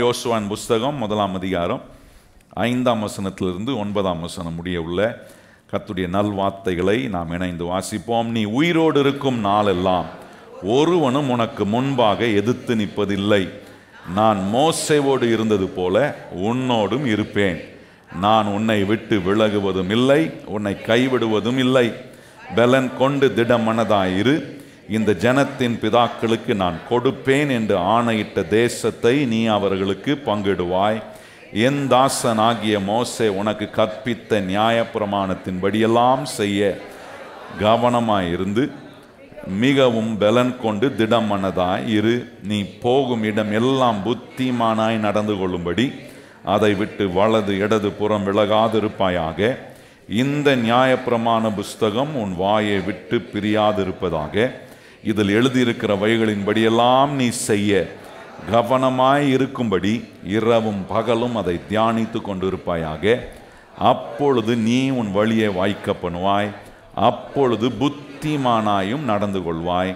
யோசுவாவின் புஸ்தகம் 1ஆம் அதிகாரம் 5ஆம் வசனத்திலிருந்து 9ஆம் வசனம் முடிய உள்ள கர்த்தருடைய நல்வார்த்தைகளை நாம் இணைந்து வாசிப்போம். நீ உயிரோடு இருக்கும் நாளெல்லாம் ஒருவனும் உனக்கு முன்பாக எதிர்த்து நிற்பதில்லை. நான் மோசேவோடு இருந்தது போல உன்னோடும் இருப்பேன். நான் உன்னை விட்டு விலகுவதும் இல்லை, உன்னை கைவிடுவதும் இல்லை. பலன் கொண்டு திடமனதாயிரு. இந்த ஜனத்தின் பிதாக்களுக்கு நான் கொடுப்பேன் என்று ஆணையிட்ட தேசத்தை நீ அவர்களுக்கு பங்கிடுவாய். என் தாசனாகிய மோசே உனக்கு கற்பித்த நியாயப்பிரமாணத்தின்படியெல்லாம் செய்ய கவனமாயிருந்து மிகவும் பலன் கொண்டு திடமனதாய் இரு. நீ போகும் இடம் எல்லாம் புத்திமானாய் நடந்து கொள்ளும்படி அதை விட்டு வலது இடது புறம் விலகாதிருப்பாயாக. இந்த நியாயப்பிரமாண புஸ்தகம் உன் வாயை விட்டு பிரியாதிருப்பதாக. இதில் எழுதியிருக்கிற வழிகளின்படியெல்லாம் நீ செய்ய கவனமாய் இருக்கும்படி இரவும் பகலும் அதை தியானித்து கொண்டிருப்பாயாக. அப்பொழுது நீ உன் வழியை வாய்க்க பண்ணுவாய், அப்பொழுது புத்திமானாயும் நடந்து கொள்வாய்.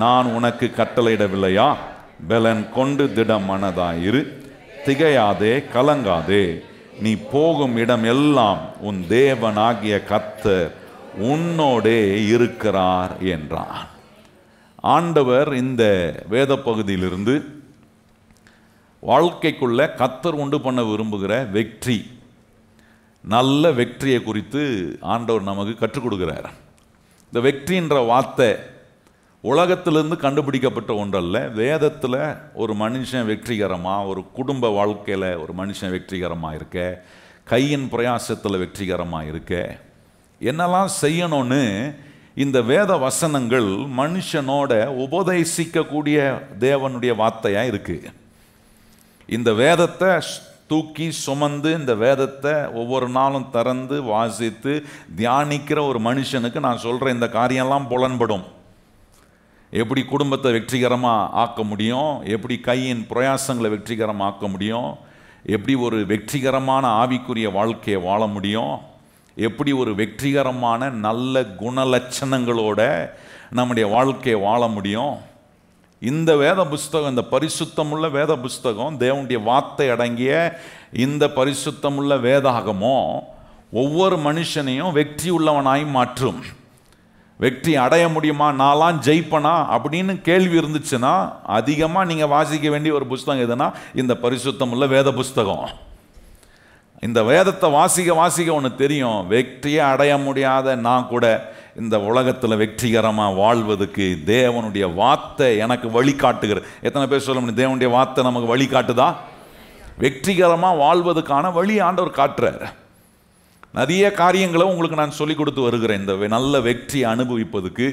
நான் உனக்கு கட்டளையிடவில்லையா? பலன் கொண்டு திடம் மனதாயிரு, திகையாதே, கலங்காதே. நீ போகும் இடம் எல்லாம் உன் தேவனாகிய கர்த்தர் உன்னோடே இருக்கிறார் என்றான். ஆண்டவர் இந்த வேத பகுதியிலிருந்து வாழ்க்கைக்குள்ள கர்த்தர் உண்டு பண்ண விரும்புகிற வெற்றி, நல்ல வெற்றியை குறித்து ஆண்டவர் நமக்கு கற்றுக் கொடுக்கிறார். இந்த வெற்றின்ற வார்த்தை உலகத்திலிருந்து கண்டுபிடிக்கப்பட்ட ஒன்றல்ல. வேதத்தில் ஒரு மனுஷன் வெற்றிகரமாக, ஒரு குடும்ப வாழ்க்கையில் ஒரு மனுஷன் வெற்றிகரமாக இருக்க, கையின் பிரயாசத்தில் வெற்றிகரமாக இருக்க, என்னெல்லாம் செய்யணும்னு இந்த வேத வசனங்கள் மனுஷனோட உபதேசிக்கக்கூடிய தேவனுடைய வார்த்தையாக இருக்குது. இந்த வேதத்தை தூக்கி சுமந்து இந்த வேதத்தை ஒவ்வொரு நாளும் திறந்து வாசித்து தியானிக்கிற ஒரு மனுஷனுக்கு நான் சொல்கிற இந்த காரியம்லாம் புலன்படும். எப்படி குடும்பத்தை வெற்றிகரமாக ஆக்க முடியும், எப்படி கையின் பிரயாசங்களை வெற்றிகரமாக ஆக்க முடியும், எப்படி ஒரு வெற்றிகரமான ஆவிக்குரிய வாழ்க்கையை வாழ முடியும், எப்படி ஒரு வெற்றிகரமான நல்ல குணலட்சணங்களோட நம்முடைய வாழ்க்கையை வாழ முடியும். இந்த வேத புஸ்தகம், இந்த பரிசுத்தமுள்ள வேத புஸ்தகம், தேவனுடைய வார்த்தை அடங்கிய இந்த பரிசுத்தமுள்ள வேதாகமோ ஒவ்வொரு மனுஷனையும் வெற்றி உள்ளவனாய் மாற்றும். வெற்றி அடைய முடியுமா, நான்லாம் ஜெயிப்பனா அப்படின்னு கேள்வி இருந்துச்சுன்னா அதிகமாக நீங்கள் வாசிக்க வேண்டிய ஒரு புஸ்தகம் எதுனா இந்த பரிசுத்தமுள்ள வேத புஸ்தகம். இந்த வேதத்தை வாசிக்க ஒன்று தெரியும், வெற்றியை அடைய முடியாத நான் கூட இந்த உலகத்தில் வெற்றிகரமாக வாழ்வதுக்கு தேவனுடைய வார்த்தை எனக்கு வழிகாட்டுகிற. எத்தனை பேர் சொல்ல முடியும் தேவனுடைய வார்த்தை நமக்கு வழிகாட்டுதா? வெற்றிகரமாக வாழ்வதுக்கான வழி ஆண்டவர் காட்டுறார். நிறைய காரியங்களை உங்களுக்கு நான் சொல்லிக் கொடுத்து வருகிறேன். இந்த நல்ல வெற்றியை அனுபவிப்பதுக்கு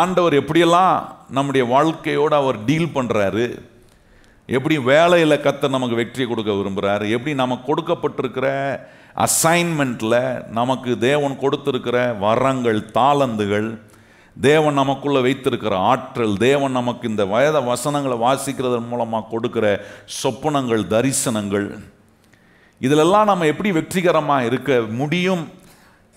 ஆண்டவர் எப்படியெல்லாம் நம்முடைய வாழ்க்கையோடு அவர் டீல் பண்ணுறாரு, எப்படி வேலையில் கர்த்தர் நமக்கு வெற்றி கொடுக்க விரும்புகிறார், எப்படி நமக்கு கொடுக்கப்பட்டிருக்கிற அசைன்மெண்ட்டில் நமக்கு தேவன் கொடுத்துருக்கிற வரங்கள், தாளந்துகள், தேவன் நமக்குள்ளே வைத்திருக்கிற ஆற்றல், தேவன் நமக்கு இந்த வேத வசனங்களை வாசிக்கிறதன் மூலமாக கொடுக்குற சொப்பனங்கள், தரிசனங்கள், இதிலெல்லாம் நம்ம எப்படி வெற்றிகரமாக இருக்க முடியும்,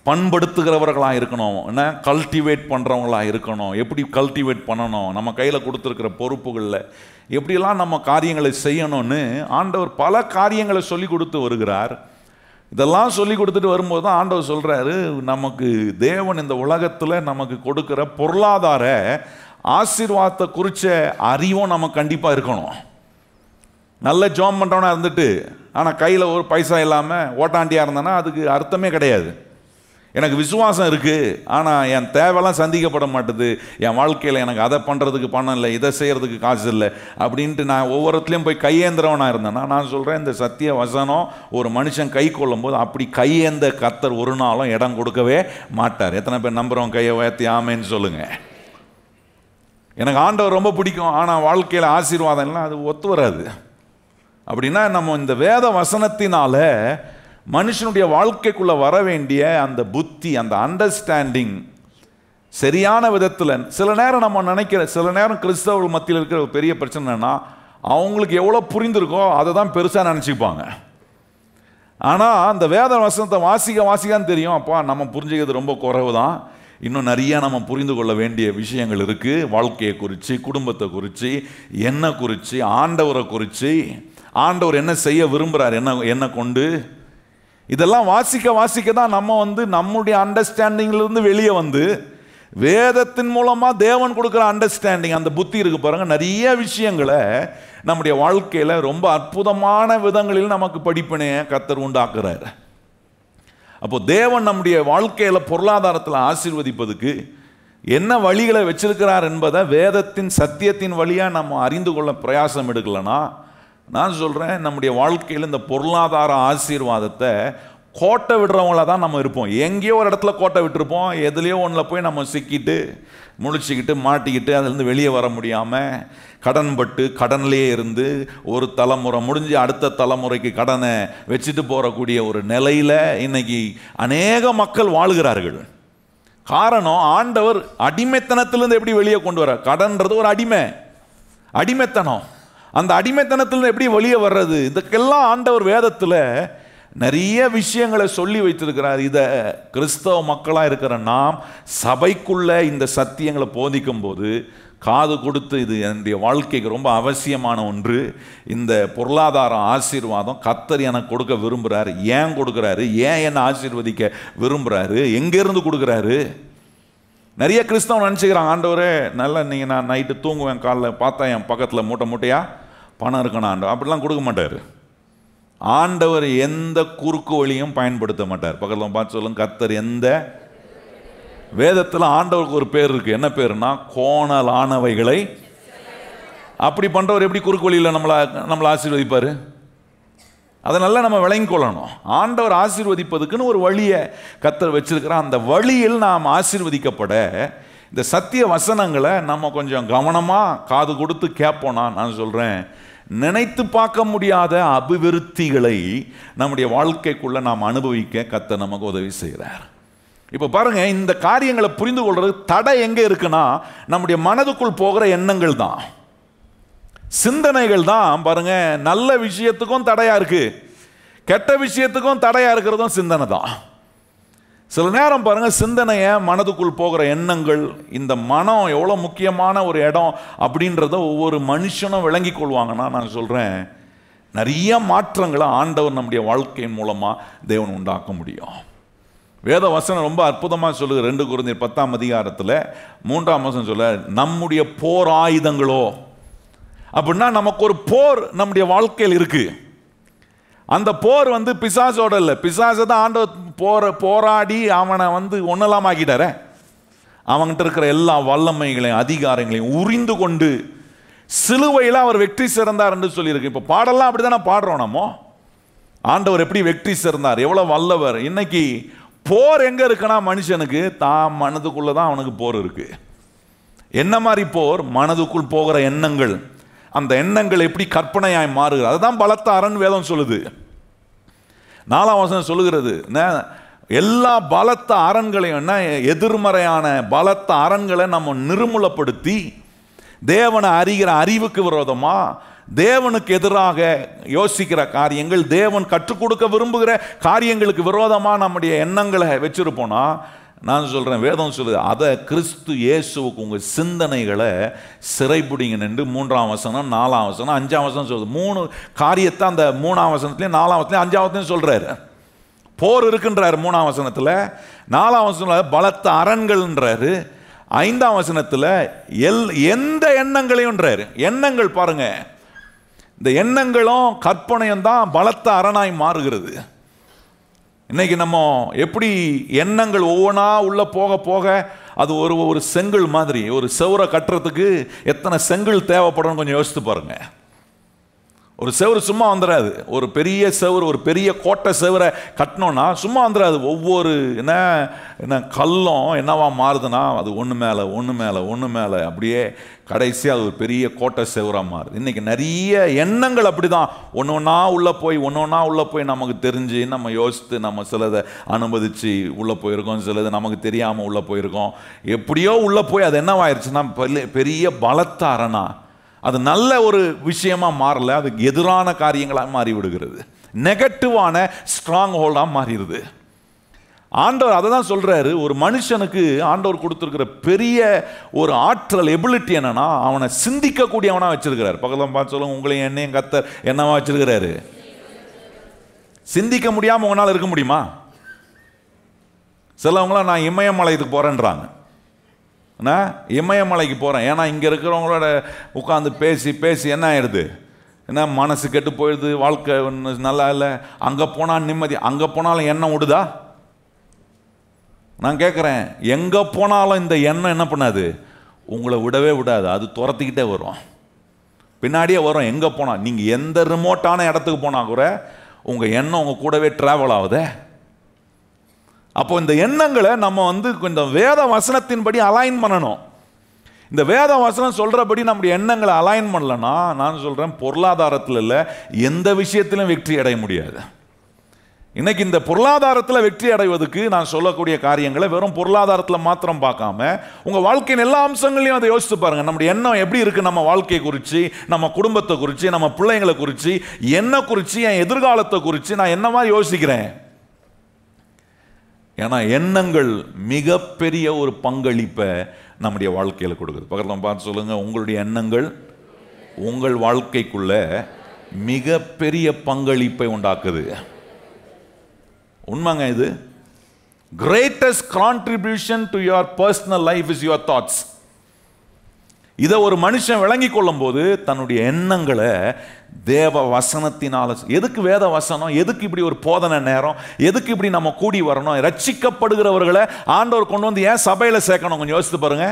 பண்படுத்துகிறவர்களாக இருக்கணும், என்ன கல்டிவேட் பண்ணுறவங்களாக இருக்கணும், எப்படி கல்டிவேட் பண்ணணும், நம்ம கையில் கொடுத்துருக்கிற பொறுப்புகளில் எப்படியெல்லாம் நம்ம காரியங்களை செய்யணும்னு ஆண்டவர் பல காரியங்களை சொல்லி கொடுத்து வருகிறார். இதெல்லாம் சொல்லி கொடுத்துட்டு வரும்போது தான் ஆண்டவர் சொல்கிறாரு, நமக்கு தேவன் இந்த உலகத்தில் நமக்கு கொடுக்குற பொருளாதார ஆசீர்வாதத்தை குறித்த அறிவும் நமக்கு கண்டிப்பாக இருக்கணும். நல்ல ஜாப் பண்ணுறவனா இருந்துட்டு ஆனால் கையில் ஒரு பைசா இல்லாமல் ஓட்டாண்டியாக இருந்தேன்னா அதுக்கு அர்த்தமே கிடையாது. எனக்கு விசுவாசம் இருக்குது, ஆனால் என் தேவையெல்லாம் சந்திக்கப்பட மாட்டுது, என் வாழ்க்கையில் எனக்கு அதை பண்ணுறதுக்கு பணம் இல்லை, இதை செய்கிறதுக்கு காசு இல்லை அப்படின்ட்டு நான் ஒவ்வொருத்துலேயும் போய் கையேந்திரவனாக இருந்தேன்னா, நான் சொல்கிறேன் இந்த சத்திய வசனம் ஒரு மனுஷன் கை கொள்ளும்போது அப்படி கையேந்த கர்த்தர் ஒரு நாளும் இடம் கொடுக்கவே மாட்டார். எத்தனை பேர் நம்புகிறவங்க கையை உயர்த்தி ஆமேன்னு சொல்லுங்கள். எனக்கு ஆண்டவர் ரொம்ப பிடிக்கும், ஆனால் வாழ்க்கையில் ஆசீர்வாதம் இல்லை, அது ஒத்து வராது. அப்படின்னா நம்ம இந்த வேத வசனத்தினால மனுஷனுடைய வாழ்க்கைக்குள்ளே வர வேண்டிய அந்த புத்தி, அந்த அண்டர்ஸ்டாண்டிங் சரியான விதத்தில், சில நேரம் நம்ம நினைக்கிற, சில நேரம் கிறிஸ்தவர்கள் மத்தியில் இருக்கிற ஒரு பெரிய பிரச்சனைனா அவங்களுக்கு எவ்வளோ புரிந்திருக்கோ அதை தான் பெருசாக நினச்சிப்பாங்க. ஆனால் அந்த வேத வசனத்தை வாசிக்கான்னு தெரியும், அப்பா நம்ம புரிஞ்சுக்கிறது ரொம்ப குறைவு தான், இன்னும் நிறைய நம்ம புரிந்து கொள்ள வேண்டிய விஷயங்கள் இருக்குது. வாழ்க்கையை குறித்து, குடும்பத்தை குறித்து, என்னை குறித்து, ஆண்டவரை குறித்து, ஆண்டவர் என்ன செய்ய விரும்புகிறார் என்ன கொண்டு. இதெல்லாம் வாசிக்க தான் நம்ம நம்முடைய அண்டர்ஸ்டாண்டிங்கிலிருந்து வெளியே வேதத்தின் மூலமாக தேவன் கொடுக்குற அண்டர்ஸ்டாண்டிங், அந்த புத்தி இருக்கு பாருங்க. நிறைய விஷயங்களை நம்முடைய வாழ்க்கையில் ரொம்ப அற்புதமான விதங்களில் நமக்கு படிப்பினையை கர்த்தர் உண்டாக்குறாரு. அப்போ தேவன் நம்முடைய வாழ்க்கையில் பொருளாதாரத்தில் ஆசீர்வதிப்பதுக்கு என்ன வழிகளை வச்சிருக்கிறார் என்பதை வேதத்தின் சத்தியத்தின் வழியாக நம்ம அறிந்து கொள்ள பிரயாசம் எடுக்கலன்னா, நான் சொல்கிறேன், நம்முடைய வாழ்க்கையில் இந்த பொருளாதார ஆசீர்வாதத்தை கோட்டை விடுறவங்கள தான் நம்ம இருப்போம். எங்கேயோ ஒரு இடத்துல கோட்டை விட்டுருப்போம், எதுலேயோ ஒன்றில் போய் நம்ம சிக்கிட்டு முழிச்சிக்கிட்டு மாட்டிக்கிட்டு அதுலேருந்து வெளியே வர முடியாமல் கடன்பட்டு கடன்லேயே இருந்து ஒரு தலைமுறை முடிஞ்சு அடுத்த தலைமுறைக்கு கடனை வச்சுட்டு போகக்கூடிய ஒரு நிலையில் இன்னைக்கு அநேக மக்கள் வாழ்கிறார்கள். காரணம், ஆண்டவர் அடிமைத்தனத்திலிருந்து எப்படி வெளியே கொண்டு வர. கடன்றது ஒரு அடிமைத்தனம். அந்த அடிமைத்தனத்திலிருந்து எப்படி வெளியே வர்றது, இதுக்கெல்லாம் ஆண்டவர் வேதத்தில் நிறைய விஷயங்களை சொல்லி வைத்திருக்கிறார். இதை கிறிஸ்தவ மக்களாக இருக்கிற நாம் சபைக்குள்ள இந்த சத்தியங்களை போதிக்கும் போது காது கொடுத்து, இது என்னுடைய வாழ்க்கைக்கு ரொம்ப அவசியமான ஒன்று, இந்த பொருளாதார ஆசீர்வாதம் கர்த்தர் எனக்கு கொடுக்க விரும்புகிறாரு. ஏன் கொடுக்குறாரு, ஏன் என்னை ஆசீர்வதிக்க விரும்புகிறாரு, எங்கேருந்து கொடுக்குறாரு. நிறைய கிறிஸ்தவன் நினச்சிக்கிறாங்க, ஆண்டவரே நல்லா நீங்கள் நான் நைட்டு தூங்குவேன், காலைல பார்த்தா என் பக்கத்தில் மூட்டையாக பணம் இருக்கணும் ஆண்டவர். அப்படிலாம் கொடுக்க மாட்டார். ஆண்டவர் எந்த குறுக்கு வழியும் பயன்படுத்த மாட்டார். பக்கத்தில் பார்த்து சொல்லுங்க, கர்த்தர் எந்த. வேதத்தில் ஆண்டவருக்கு ஒரு பேர் இருக்கு. என்ன பேருனா, கோணலானவைகளை. அப்படி பண்றவர் எப்படி குறுக்கு வழியில் நம்மளை ஆசீர்வதிப்பார்? அதனால நம்ம விளங்கிக் கொள்ளணும். ஆண்டவர் ஆசீர்வதிப்பதுக்குன்னு ஒரு வழியை கர்த்தர் வச்சிருக்கிறார். அந்த வழியில் நாம் ஆசீர்வதிக்கப்பட இந்த சத்திய வசனங்களை நம்ம கொஞ்சம் கவனமாக காது கொடுத்து கேட்போனா, நான் சொல்கிறேன், நினைத்து பார்க்க முடியாத அபிவிருத்திகளை நம்முடைய வாழ்க்கைக்குள்ள நாம் அனுபவிக்க கர்த்தர் நமக்கு உதவி செய்கிறார். இப்போ பாருங்க, இந்த காரியங்களை புரிந்து கொள்றது தடை எங்கே இருக்குன்னா, நம்முடைய மனதுக்குள் போகிற எண்ணங்கள் தான், சிந்தனைகள் தான். பாருங்க, நல்ல விஷயத்துக்கும் தடையா இருக்கு, கெட்ட விஷயத்துக்கும் தடையா இருக்கிறதும் சிந்தனை தான். சில நேரம் பாருங்க, சிந்தனையை மனதுக்குள் போகிற எண்ணங்கள், இந்த மனம் எவ்வளோ முக்கியமான ஒரு இடம் அப்படின்றத ஒவ்வொரு மனுஷனும் விளங்கி கொள்வாங்கன்னா, நான் சொல்கிறேன், நிறைய மாற்றங்களை ஆண்டவர் நம்முடைய வாழ்க்கையின் மூலமாக தேவன் உண்டாக்க முடியும். வேத வசனம் ரொம்ப அற்புதமாக சொல்லுது. 2 கொரிந்தியர் 10ஆம் அதிகாரத்தில் 3ஆம் வசனம் சொல்ல, நம்முடைய போர் ஆயுதங்களோ அப்படின்னா, நமக்கு ஒரு போர் நம்முடைய வாழ்க்கையில் இருக்கு. அந்த போர் பிசாசோட இல்லை, பிசாசை தான் ஆண்டவர் போராடி அவனை ஒன்னெல்லாம் ஆக்கிட்டார. அவன்கிட்ட இருக்கிற எல்லா வல்லமைகளையும் அதிகாரங்களையும் உரிந்து கொண்டு சிலுவையில் அவர் வெற்றி சிறந்தார் என்று சொல்லியிருக்கு. இப்போ பாடலாம் அப்படி தானே பாடுறோம் நம்ம. ஆண்டவர் எப்படி வெற்றி சிறந்தார், எவ்வளோ வல்லவர். இன்னைக்கு போர் எங்கே இருக்குன்னா, மனுஷனுக்கு தான் மனதுக்குள்ளே தான் அவனுக்கு போர் இருக்கு. என்ன மாதிரி போர்? மனதுக்குள் போகிற எண்ணங்கள். அந்த எண்ணங்கள் எப்படி கற்பனையாய் மாறுகிறது, அதுதான் பலத்த அரண் வேதம் சொல்லுது. 4ஆம் வசனம் சொல்லுகிறது, எல்லா பலத்த அரண்களையும், எதிர்மறையான பலத்த அரண்களை நம்ம நிர்மூலப்படுத்தி தேவனை அறிகிற அறிவுக்கு விரோதமா, தேவனுக்கு எதிராக யோசிக்கிற காரியங்கள், தேவன் கற்றுக் கொடுக்க விரும்புகிற காரியங்களுக்கு விரோதமாக நம்முடைய எண்ணங்களை வச்சிருப்போனா, நான் சொல்கிறேன், வேதம் சொல்லுது, அதை கிறிஸ்து இயேசுவுக்கு உங்கள் சிந்தனைகளை சிறைப்பிடிங்க என்று 3ஆம் வசனம் 4ஆம் வசனம் 5ஆம் வசனம் சொல்லுது. 3 காரியத்தை அந்த 3ஆம் வசனத்துலேயும் 4ஆம் வசனத்துலையும் 5ஆம் வசனத்தையும் சொல்கிறாரு. போர் இருக்குன்றாரு 3ஆம் வசனத்தில், 4ஆம் வசனத்தில் பலத்த அரண்கள்ன்றாரு, 5ஆம் வசனத்தில் எந்த எண்ணங்களையும்ன்றாரு. எண்ணங்கள் பாருங்க, இந்த எண்ணங்களும் கற்பனையும் தான் பலத்த அரணாய் மாறுகிறது. இன்னைக்கு நம்ம எப்படி எண்ணங்கள் ஒவ்வொன்றா உள்ள போக போக அது ஒரு செங்கல் மாதிரி. ஒரு செவரை கட்டுறதுக்கு எத்தனை செங்கல் தேவைப்படும் கொஞ்சம் யோசித்து பாருங்க. ஒரு செவரு சும்மா வந்துடாது. ஒரு பெரிய செவரு, ஒரு பெரிய கோட்டை செவரை கட்டினோன்னா சும்மா வந்துடாது. ஒவ்வொரு என்ன கல்லும் என்னவா மாறுதுன்னா, அது ஒன்று மேலே ஒன்று மேலே ஒன்று மேலே அப்படியே கடைசியாக அது ஒரு பெரிய கோட்டை செவராக மாறுது. இன்றைக்கி நிறைய எண்ணங்கள் அப்படி தான் ஒன்று ஒன்றா உள்ளே போய் நமக்கு தெரிஞ்சு நம்ம யோசித்து நம்ம சிலதை அனுமதித்து உள்ளே போயிருக்கோம், சிலது நமக்கு தெரியாமல் உள்ளே போயிருக்கோம். எப்படியோ உள்ளே போய் அது என்னவாயிருச்சுன்னா பெரிய பலத்த அரணா, அது நல்ல ஒரு விஷயமா மாறல, அதுக்கு எதிரான காரியங்களாக மாறி விடுகிறது, நெகட்டிவான ஸ்ட்ராங் ஹோல்டாக மாறிடுது. ஆண்டவர் அதை தான் சொல்றாரு. ஒரு மனுஷனுக்கு ஆண்டவர் கொடுத்துருக்கிற பெரிய ஒரு ஆற்றல், எபிலிட்டி என்னன்னா, அவனை சிந்திக்கக்கூடியவனா வச்சிருக்கிறார். பக்கத்தில் பார்த்து சொல்லுங்க, உங்களையும் என்னையும் கர்த்தர் என்னவா வச்சிருக்கிறாரு? சிந்திக்க முடியாம உங்களால் இருக்க முடியுமா? சிலவங்களாம் நான் இமயமலைக்கு போறேன்றாங்க. நான் இமயமலைக்கு போறேன், ஏன்னா இங்க இருக்கிறவங்களோட உட்காந்து பேசி பேசி என்ன ஆயிடுது, என்ன மனசு கெட்டு போயிடுது, வாழ்க்கை நல்லா இல்லை, அங்கே போனால் நிம்மதி. அங்கே போனாலும் எண்ணம் விடுதா? நான் கேட்குறேன், எங்கே போனாலும் இந்த எண்ணம் என்ன பண்ணாது? உங்களை விடவே விடாது. அது துரத்திக்கிட்டே வரும், பின்னாடியே வரும். எங்கே போனால், நீங்கள் எந்த ரிமோட்டான இடத்துக்கு போனால் கூட உங்கள் எண்ணம் உங்கள் கூடவே ட்ராவல் ஆகுதே. அப்போ இந்த எண்ணங்களை நம்ம இந்த வேத வசனத்தின்படி அலைன் பண்ணணும். இந்த வேத வசனம் சொல்கிறபடி நம்முடைய எண்ணங்களை அலைன் பண்ணலன்னா, நான் சொல்கிறேன், பொருளாதாரத்தில் இல்லை, எந்த விஷயத்திலும் வெற்றி அடைய முடியாது. இன்னைக்கு இந்த பொருளாதாரத்தில் வெற்றி அடைவதற்கு நான் சொல்லக்கூடிய காரியங்களை வெறும் பொருளாதாரத்தில் மாத்திரம் பார்க்காம உங்கள் வாழ்க்கையின் எல்லா அம்சங்களையும் அதை யோசித்து பாருங்கள். நம்முடைய எண்ணம் எப்படி இருக்குது? நம்ம வாழ்க்கையை குறித்து, நம்ம குடும்பத்தை குறித்து, நம்ம பிள்ளைங்களை குறித்து, என்ன குறித்து, என் எதிர்காலத்தை குறித்து நான் என்னவா யோசிக்கிறேன்? ஏன்னா எண்ணங்கள் மிகப்பெரிய ஒரு பங்களிப்பை நம்முடைய வாழ்க்கையில் கொடுக்குது. பக்கத்தில் பார்த்து சொல்லுங்கள், உங்களுடைய எண்ணங்கள் உங்கள் வாழ்க்கைக்குள்ள மிகப்பெரிய பங்களிப்பை உண்டாக்குது. உண்மைங்க இது. Greatest contribution to your personal life is your thoughts. இதை ஒரு மனுஷன் விளங்கி கொள்ளும் போது தன்னுடைய எண்ணங்களை தேவ வசனத்தினால, எதுக்கு வேத வசனம், எதுக்கு இப்படி ஒரு போதனை நேரம், எதுக்கு இப்படி நம்ம கூடி வரணும்? ரட்சிக்கப்படுகிறவர்களை ஆண்டவர் கொண்டு வந்து ஏன் சபையில் சேர்க்கணும்? கொஞ்சம் யோசித்து பாருங்க.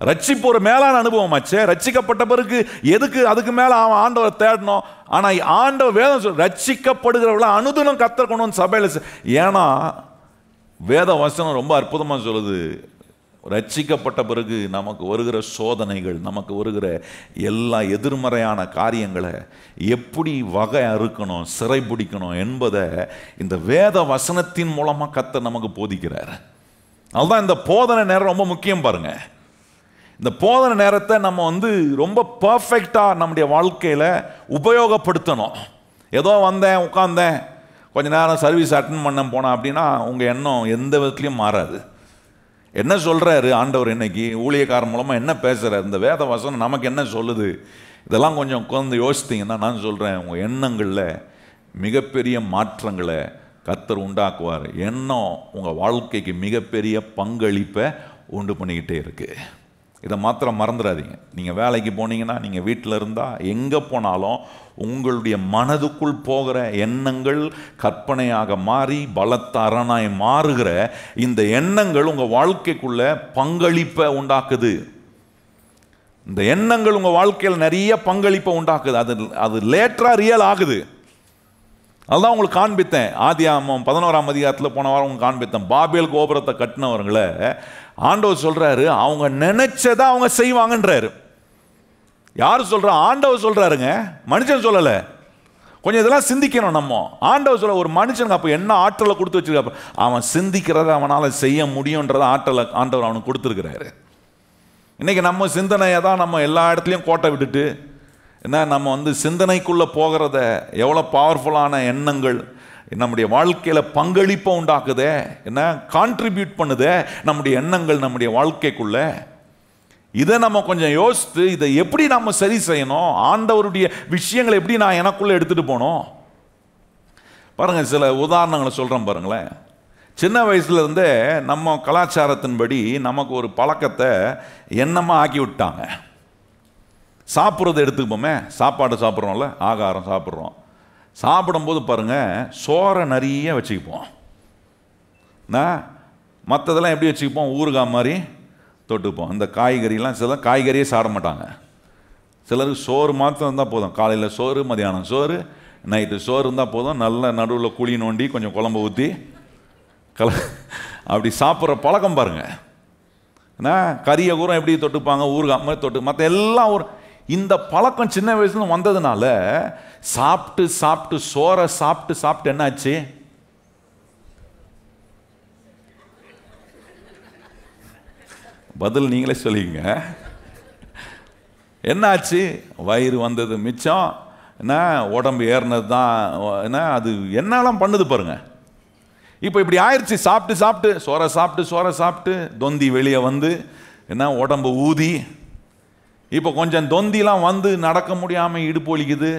ரட்சிப்பு ஒரு மேலான அனுபவம் ஆச்சு. ரட்சிக்கப்பட்ட பிறகு எதுக்கு அதுக்கு மேல அவன் ஆண்டவரை தேடணும்? ஆனா ஆண்டவர் வேதம் சொல்ற, ரட்சிக்கப்படுகிறவள அனுதினம் கர்த்தர் கொண்டு வந்து சபையில. ஏன்னா வேத வசனம் ரொம்ப அற்புதமா சொல்லுது, ரட்சிக்கப்பட்ட பிறகு நமக்கு வருகிற சோதனைகள், நமக்கு வருகிற எல்லா எதிர்மறையான காரியங்களை எப்படி வகை அறுக்கணும், சிறைபிடிக்கணும் என்பதை இந்த வேத வசனத்தின் மூலமா கர்த்தர் நமக்கு போதிக்கிறார். அதுதான் இந்த போதனை நேரம் ரொம்ப முக்கியம். பாருங்க, இந்த போதனை நேரத்தை நம்ம ரொம்ப பர்ஃபெக்டாக நம்முடைய வாழ்க்கையில் உபயோகப்படுத்தணும். ஏதோ வந்தேன், உட்காந்தேன், கொஞ்ச நேரம் சர்வீஸ் அட்டன் பண்ண போனேன் அப்படின்னா உங்கள் எண்ணம் எந்த விதத்துலையும் மாறாது. என்ன சொல்கிறாரு ஆண்டவர் இன்னைக்கு ஊழியக்காரன் மூலமாக என்ன பேசுகிறார், இந்த வேத வசனம் நமக்கு என்ன சொல்லுது, இதெல்லாம் கொஞ்சம் உட்காந்து யோசித்தீங்கன்னா நான் சொல்கிறேன், உங்கள் எண்ணங்களில் மிகப்பெரிய மாற்றங்களை கர்த்தர் உண்டாக்குவார். எண்ணம் உங்கள் வாழ்க்கைக்கு மிகப்பெரிய பங்களிப்பை உண்டு பண்ணிக்கிட்டே இருக்குது. இதை மாத்திரம் மறந்துடாதீங்க. நீங்கள் வேலைக்கு போனீங்கன்னா, நீங்கள் வீட்டில் இருந்தால், எங்கே போனாலும் உங்களுடைய மனதுக்குள் போகிற எண்ணங்கள் கற்பனையாக மாறி பலத்த அரணாய் மாறுகிற இந்த எண்ணங்கள் உங்கள் வாழ்க்கைக்குள்ள பங்களிப்பை உண்டாக்குது. இந்த எண்ணங்கள் உங்கள் வாழ்க்கையில் நிறைய பங்களிப்பை உண்டாக்குது. அது லேட்டராக ரியல் ஆகுது. அதுதான் உங்களுக்கு காண்பித்தேன். ஆதியாகமம் 11ஆம் அதிகாரத்தில் போன வாரம் உங்களுக்கு காண்பித்தேன். பாபேல் கோபுரத்தை கட்டினவர்களை ஆண்டவர் சொல்றாரு, அவங்க நினைச்சதை அவங்க செய்வாங்கன்றாரு. யார் சொல்றா? ஆண்டவர் சொல்றாருங்க, மனுஷன் சொல்லல. கொஞ்சம் இதெல்லாம் சிந்திக்கணும் நம்ம. ஆண்டவர் சொல்ல, ஒரு மனுஷனுக்கு அப்போ என்ன ஆற்றலை கொடுத்து வச்சிருக்க, அவன் சிந்திக்கிறத அவனால் செய்ய முடியுன்றத ஆற்றலை ஆண்டவர் அவனுக்கு கொடுத்துருக்கிறாரு. இன்னைக்கு நம்ம சிந்தனையை தான் நம்ம எல்லா இடத்துலையும் கோட்டை விட்டுட்டு என்ன, நம்ம சிந்தனைக்குள்ளே போகிறத, எவ்வளோ பவர்ஃபுல்லான எண்ணங்கள் நம்முடைய வாழ்க்கையில் பங்களிப்பை உண்டாக்குதே, என்ன கான்ட்ரிபியூட் பண்ணுதே நம்முடைய எண்ணங்கள் நம்முடைய வாழ்க்கைக்குள்ள. இதை நம்ம கொஞ்சம் யோசித்து இதை எப்படி நம்ம சரி செய்யணும், ஆண்டவருடைய விஷயங்களை எப்படி நான் எனக்குள்ளே எடுத்துகிட்டு போனோம். பாருங்கள், சில உதாரணங்களை சொல்கிறேன் பாருங்களேன். சின்ன வயசுலேருந்தே நம்ம கலாச்சாரத்தின்படி நமக்கு ஒரு பழக்கத்தை எண்ணமாக ஆக்கி விட்டாங்க. சாப்பிட்றது எடுத்துப்போமே, சாப்பாடு சாப்பிட்றோம்ல, ஆகாரம் சாப்பிட்றோம். சாப்பிடும்போது பாருங்கள், சோறை நிறைய வச்சுக்குப்போம். மற்றதெல்லாம் எப்படி வச்சுக்குப்போம், ஊறுகாய் மாதிரி தொட்டுப்போம். இந்த காய்கறிலாம் சில காய்கறியே சாப்பிட மாட்டாங்க. சிலருக்கு சோறு மாத்திரம் இருந்தால் போதும். காலையில் சோறு, மதியானம் சோறு, நைட்டு சோறு இருந்தால் போதும். நல்ல நடுவில் குழி நோண்டி கொஞ்சம் குழம்பு ஊற்றி அப்படி சாப்பிட்ற பழக்கம் பாருங்கள். கறியை கூட எப்படி தொட்டுப்பாங்க, ஊறுகாய் மாதிரி தொட்டு, மற்ற எல்லாம் ஒரு இந்த பழக்கம் சின்ன வயசுல வந்ததுனால சாப்பிட்டு சாப்பிட்டு சோறை சாப்பிட்டு சாப்பிட்டு என்னாச்சு, பதில் நீங்களே சொல்லிங்க. என்னாச்சு, வயிறு வந்தது மிச்சம், என்ன உடம்பு ஏறினது தான், என்ன அது என்னெல்லாம் பண்ணுது பாருங்க. இப்போ இப்படி ஆயிடுச்சு. சாப்பிட்டு சாப்பிட்டு சோறை சாப்பிட்டு தொந்தி வெளியே வந்து என்ன உடம்பு ஊதி, இப்போ கொஞ்சம் தொந்திலாம் வந்து நடக்க முடியாமல் இடுப்பு வலிக்குது,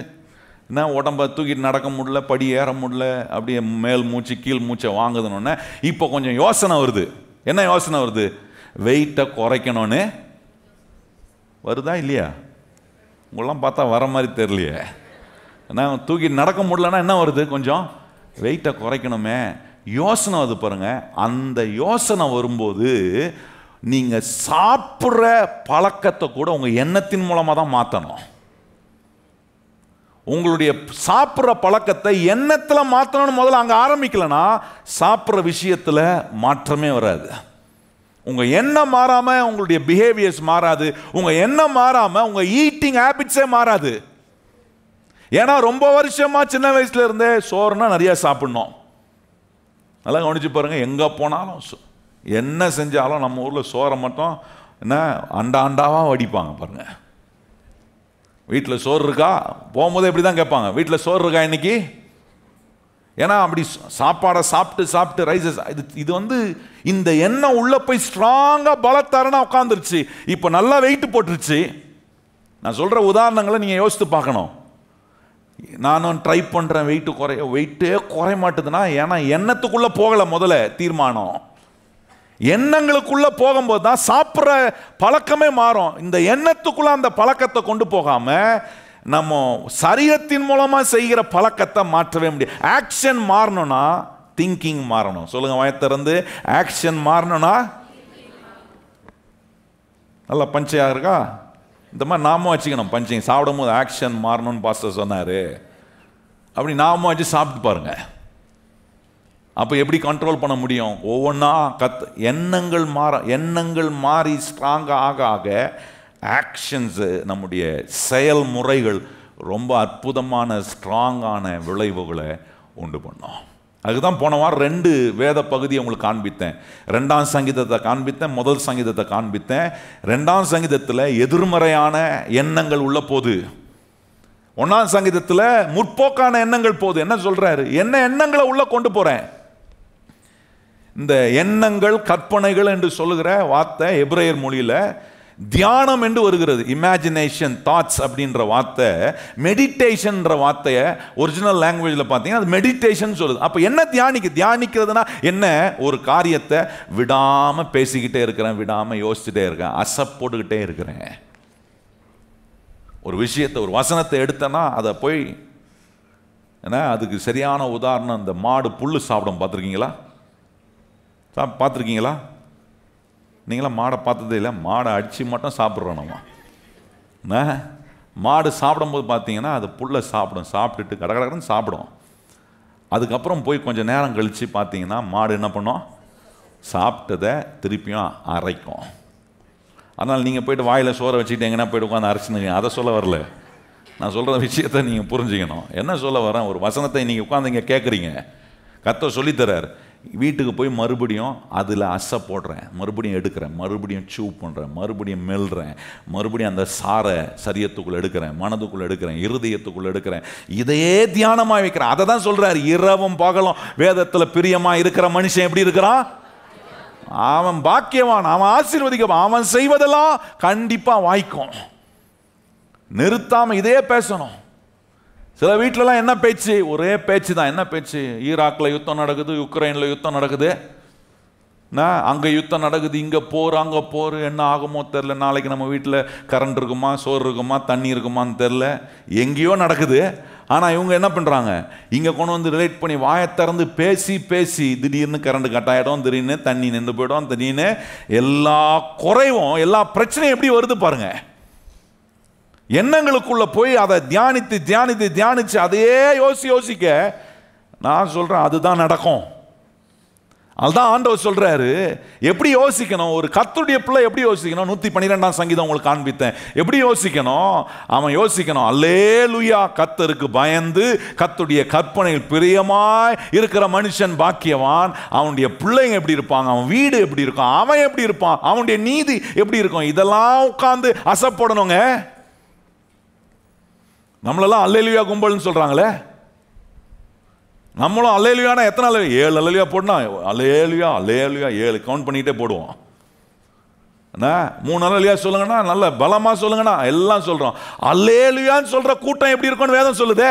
என்ன உடம்பை தூக்கிட்டு நடக்க முடியல, படி ஏற முடியல, அப்படியே மேல் மூச்சு கீழ் மூச்சை வாங்குதுன்னு இப்போ கொஞ்சம் யோசனை வருது. என்ன யோசனை வருது? வெயிட்டை குறைக்கணும்னு வருதா இல்லையா? உங்களெல்லாம் பார்த்தா வர மாதிரி தெரியலையே. ஏன்னா தூக்கிட்டு நடக்க முடியலன்னா என்ன வருது? கொஞ்சம் வெயிட்டை குறைக்கணுமே யோசனை வருது பாருங்க. அந்த யோசனை வரும்போது நீங்க சாப்பிட்ற பழக்கத்தை கூட உங்க எண்ணத்தின் மூலமா தான் மாற்றணும். உங்களுடைய சாப்பிட்ற பழக்கத்தை எண்ணத்துல மாற்றணும்னு முதல்ல அங்க ஆரம்பிக்கலன்னா சாப்பிட்ற விஷயத்துல மாற்றமே வராது. உங்க எண்ணம் மாறாம உங்களுடைய பிஹேவியர்ஸ் மாறாது. உங்க எண்ணம் மாறாம உங்க ஈட்டிங் ஹேபிட்ஸே மாறாது. ஏன்னா ரொம்ப வருஷமா சின்ன வயசுல இருந்தே சோறுனா நிறைய சாப்பிடணும். நல்லா கவனிச்சு பாருங்க. எங்க போனாலும் என்ன செஞ்சாலும் நம்ம ஊர்ல சோறை மட்டும் என்ன அண்டாவா வடிப்பாங்க பாருங்க. வீட்டில் சோறு இருக்கா? போகும்போது எப்படி தான் கேட்பாங்க, வீட்டில் சோறு இருக்கா இன்னைக்கு? ஏன்னா அப்படி சாப்பாடை சாப்பிட்டு சாப்பிட்டு ரைசஸ் இது வந்து இந்த எண்ணெய் உள்ள போய் ஸ்ட்ராங்கா பலத்தாரனா உட்காந்துருச்சு. இப்போ நல்லா வெயிட் போட்டுருச்சு. நான் சொல்ற உதாரணங்களை நீங்க யோசித்து பார்க்கணும். நானும் ட்ரை பண்றேன், வெயிட்டே குறைய மாட்டுதுன்னா ஏன்னா எண்ணத்துக்குள்ள போகல. முதல்ல தீர்மானம் எண்ணங்களுக்குள்ள போகும்போது தான் சாப்பிட்ற பழக்கமே மாறும். இந்த எண்ணத்துக்குள்ள அந்த பழக்கத்தை கொண்டு போகாம நம்ம சரீரத்தின் மூலமா செய்கிற பழக்கத்தை மாற்றவே முடியும். ஆக்ஷன் மாறணும்னா திங்கிங் மாறணும். சொல்லுங்க வாயை திறந்து. ஆக்ஷன் மாறணும்னா நல்லா பஞ்சையாக இருக்கா? இந்த மாதிரி நாமும் வச்சுக்கணும். பஞ்சிங் சாப்பிடும் போது ஆக்ஷன் மாறணும்னு பாஸ்டர் சொன்னாரு. அப்படி நாமும் வச்சு சாப்பிட்டு பாருங்க. அப்போ எப்படி கண்ட்ரோல் பண்ண முடியும்? ஒவ்வொன்றா எண்ணங்கள் மாறி ஸ்ட்ராங்காக ஆக ஆக ஆக்ஷன்ஸு, நம்முடைய செயல்முறைகள் ரொம்ப அற்புதமான ஸ்ட்ராங்கான விளைவுகளை உண்டு பண்ணோம். அதுதான் போன வாரம் 2 வேத பகுதியை உங்களுக்கு காண்பித்தேன். 2ஆம் சங்கீதத்தை காண்பித்தேன், 1 சங்கீதத்தை காண்பித்தேன். 2ஆம் சங்கீதத்தில் எதிர்மறையான எண்ணங்கள் உள்ள போது, 1ஆம் சங்கீதத்தில் முற்போக்கான எண்ணங்கள் போது. என்ன சொல்றாரு? என்ன எண்ணங்களை உள்ள கொண்டு போறேன்? இந்த எண்ணங்கள் கற்பனைகள் என்று சொல்லுகிற வார்த்தை எபிரேயர் மொழியில தியானம் என்று வருகிறது. இமேஜினேஷன், தாட்ஸ் அப்படின்ற வார்த்தை மெடிடேஷன் வார்த்தையை ஒரிஜினல் லாங்குவேஜில் பார்த்தீங்கன்னா அது மெடிடேஷன் சொல்லுது. அப்போ என்ன தியானிக்கிறதுனா என்ன? ஒரு காரியத்தை விடாமல் பேசிக்கிட்டே இருக்கிறேன், விடாமல் யோசிச்சுட்டே இருக்கேன், போட்டுக்கிட்டே இருக்கிறேன். ஒரு விஷயத்தை, ஒரு வசனத்தை எடுத்தேன்னா அதை போய் ஏன்னா அதுக்கு சரியான உதாரணம் இந்த மாடு புல்லு சாப்பிடும். பார்த்துருக்கீங்களா? பார்த்துருக்கீங்களா? நீங்களாம் மாடை பார்த்ததே இல்லை. மாடை அடித்து மட்டும் சாப்பிட்றோம் நம்ம. மாடு சாப்பிடும்போது பார்த்தீங்கன்னா அது புல்லை சாப்பிடும். சாப்பிட்டுட்டு கடகடன்னு சாப்பிடும். அதுக்கப்புறம் போய் கொஞ்சம் நேரம் கழித்து பார்த்தீங்கன்னா மாடு என்ன பண்ணும்? சாப்பிட்டதை திருப்பியும் அரைக்கும். அதனால் நீங்கள் போய்ட்டு வாயில் சோறை வச்சுக்கிட்டு எங்கன்னா போய்ட்டு உட்காந்து அரைச்சினுங்க. அதை சொல்ல வரல. நான் சொல்கிற விஷயத்தை நீங்கள் புரிஞ்சுக்கணும். என்ன சொல்ல வரேன்? ஒரு வசனத்தை நீங்கள் உட்காந்து இங்கே கேட்குறீங்க, கர்த்தர் சொல்லித்தரார். வீட்டுக்கு போய் மறுபடியும் அதில் போடுறேன், மறுபடியும் எடுக்கிறேன், மறுபடியும் சூ பண்ணுறேன், மறுபடியும் மெல்றேன், மறுபடியும் அந்த சாரை சரியத்துக்குள்ளே எடுக்கிறேன், மனதுக்குள்ளே எடுக்கிறேன், இருதயத்துக்குள்ளே எடுக்கிறேன். இதையே தியானமாக வைக்கிறேன். அதை தான் சொல்கிறார், இரவும் பகலும் வேதத்தில் பிரியமாக இருக்கிற மனுஷன் எப்படி இருக்கிறான்? அவன் பாக்கியவான், அவன் ஆசீர்வதிக்கவான், அவன் செய்வதெல்லாம் கண்டிப்பாக வாய்க்கும். நிறுத்தாமல் இதே பேசணும். சில வீட்டிலலாம் என்ன பேச்சு? ஒரே பேச்சு தான். என்ன பேச்சு? ஈராக்கில் யுத்தம் நடக்குது, யுக்ரைனில் யுத்தம் நடக்குது, அங்கே யுத்தம் நடக்குது, இங்கே போர், அங்கே போர், என்ன ஆகுமோ தெரில, நாளைக்கு நம்ம வீட்டில் கரண்ட் இருக்குமா, சோறு இருக்குமா, தண்ணி இருக்குமான்னு தெரில, எங்கேயோ நடக்குது. ஆனால் இவங்க என்ன பண்ணுறாங்க? இங்கே கொண்டு வந்து ரிலேட் பண்ணி வாயை திறந்து பேசி பேசி திடீர்னு கரண்ட் கட் ஆகிடும், திடீர்னு தண்ணி நின்று போயிடும், திடீர்னு எல்லா குறைவும், எல்லா பிரச்சனையும் எப்படி வருது பாருங்க. எண்ணங்களுக்குள்ள போய் அதை தியானித்து தியானித்து தியானிச்சு அதையே யோசிக்க நான் சொல்றேன் அதுதான் நடக்கும். அதுதான் ஆண்டவர் சொல்றாரு. எப்படி யோசிக்கணும்? ஒரு கர்த்தருடைய பிள்ளை எப்படி யோசிக்கணும்? 112ஆம் சங்கீதம் உங்களுக்கு காண்பித்தேன். எப்படி யோசிக்கணும்? அவன் யோசிக்கணும், அல்லேலூயா, கர்த்தருக்கு பயந்து கர்த்தருடைய கற்பனையில் பிரியமாய் இருக்கிற மனுஷன் பாக்கியவான். அவனுடைய பிள்ளைங்க எப்படி இருப்பாங்க, அவன் வீடு எப்படி இருக்கும், அவன் எப்படி இருப்பான், அவனுடைய நீதி எப்படி இருக்கும், இதெல்லாம் உட்கார்ந்து அசைப்படணுங்க. நம்மளெல்லாம் அல்லேலூயா கும்பல்னு சொல்றாங்களே, நம்மளும் அல்லேலுயானா எத்தனை அல்லேலுயா? 7 அல்லேலுயா போடனா அல்லேலுயா அல்லேலுயா 7 கவுண்ட் பண்ணிகிட்டே போடுவோம். 3 அல்லேலுயா சொல்லுங்கன்னா நல்ல பலமாக சொல்லுங்கன்னா எல்லாம் சொல்கிறோம். அல்லேலுயான்னு சொல்கிற கூட்டம் எப்படி இருக்கும்னு வேதம் சொல்லுதே.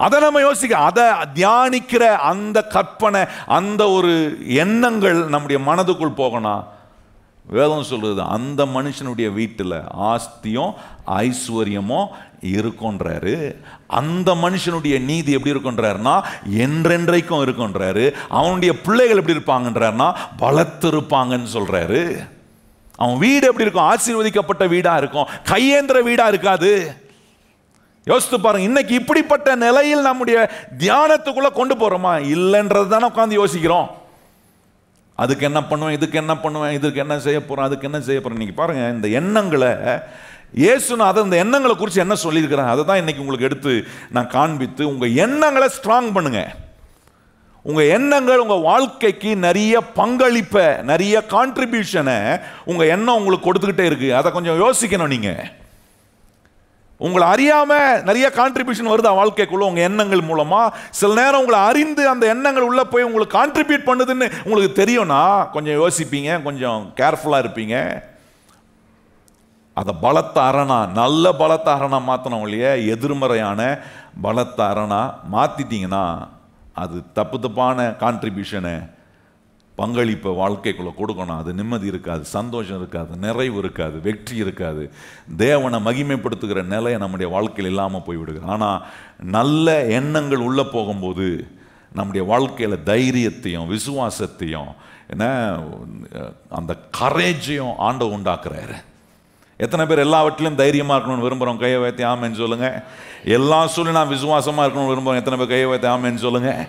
அதை நம்ம யோசிக்க, அதை தியானிக்கிற அந்த கற்பனை, அந்த ஒரு எண்ணங்கள் நம்முடைய மனதுக்குள் போகணும். வேதம் சொல்றது அந்த மனுஷனுடைய வீட்டில் ஆஸ்தியும் ஐஸ்வர்யமும் இருக்குன்றாரு. அந்த மனுஷனுடைய நீதி எப்படி இருக்குன்றாருன்னா என்றென்றைக்கும் இருக்குன்றாரு. அவனுடைய பிள்ளைகள் எப்படி இருப்பாங்கன்றாருன்னா பலத்திருப்பாங்கன்னு சொல்றாரு. அவன் வீடு எப்படி இருக்கும்? ஆசீர்வதிக்கப்பட்ட வீடா இருக்கும், கையேந்திர வீடா இருக்காது. யோசித்து பாருங்க, இன்னைக்கு இப்படிப்பட்ட நிலையில் நம்முடைய தியானத்துக்குள்ள கொண்டு போறோமா? இல்லைன்றது தானே உட்காந்து யோசிக்கிறோம். அதுக்கு என்ன பண்ணுவேன், இதுக்கு என்ன பண்ணுவேன், இதுக்கு என்ன செய்ய போறேன், அதுக்கு என்ன செய்ய போறேன். இன்னைக்கு பாருங்க, இந்த எண்ணங்களை இயேசுநாதர் இந்த எண்ணங்களை குறித்து என்ன சொல்லியிருக்கிறாங்க அதை தான் இன்னைக்கு உங்களுக்கு எடுத்து நான் காண்பித்து உங்க எண்ணங்களை ஸ்ட்ராங் பண்ணுங்க. உங்க எண்ணங்கள் உங்க வாழ்க்கைக்கு நிறைய பங்களிப்பை, நிறைய கான்ட்ரிபியூஷனை உங்க எண்ணம் உங்களுக்கு கொடுத்துக்கிட்டே இருக்கு. அதை கொஞ்சம் யோசிக்கணும். நீங்க உங்களை அறியாம நிறைய கான்ட்ரிபியூஷன் வருது வாழ்க்கைக்குள்ள உங்க எண்ணங்கள் மூலமா. சில நேரம் உங்களை அறிந்து அந்த எண்ணங்கள் உள்ள போய் உங்களுக்கு கான்ட்ரிபியூட் பண்ணுதுன்னு உங்களுக்கு தெரியும்னா கொஞ்சம் யோசிப்பீங்க, கொஞ்சம் கேர்ஃபுல்லா இருப்பீங்க. அதை பலத்த அரணா, நல்ல பலத்த அரணா மாற்றணும் இல்லையே, எதிர்மறையான பலத்த அரணா மாற்றிட்டீங்கன்னா அது தப்பு தப்பான கான்ட்ரிபியூஷனை பங்களிப்பை வாழ்க்கைக்குள்ளே கொடுக்கணும். அது நிம்மதி இருக்காது, சந்தோஷம் இருக்காது, நிறைவு இருக்காது, வெற்றி இருக்காது, தேவனை மகிமைப்படுத்துகிற நிலையை நம்முடைய வாழ்க்கையில் இல்லாமல் போய்விடுகிறது. ஆனால் நல்ல எண்ணங்கள் உள்ளே போகும்போது நம்முடைய வாழ்க்கையில் தைரியத்தையும் விசுவாசத்தையும் என்ன அந்த கரேஜையும் ஆண்டவர் உண்டாக்குறாரு. எத்தனை பேர் எல்லாவற்றிலும் தைரியமாக இருக்கணும்னு விரும்புகிறோம்? கையை வைத்து ஆமேன்னு சொல்லுங்கள். எல்லா சூழ்நிலையும் நான் விசுவாசமாக இருக்கணும்னு விரும்புகிறோம். எத்தனை பேர் கையை வைத்து ஆமேன்னு சொல்லுங்கள்.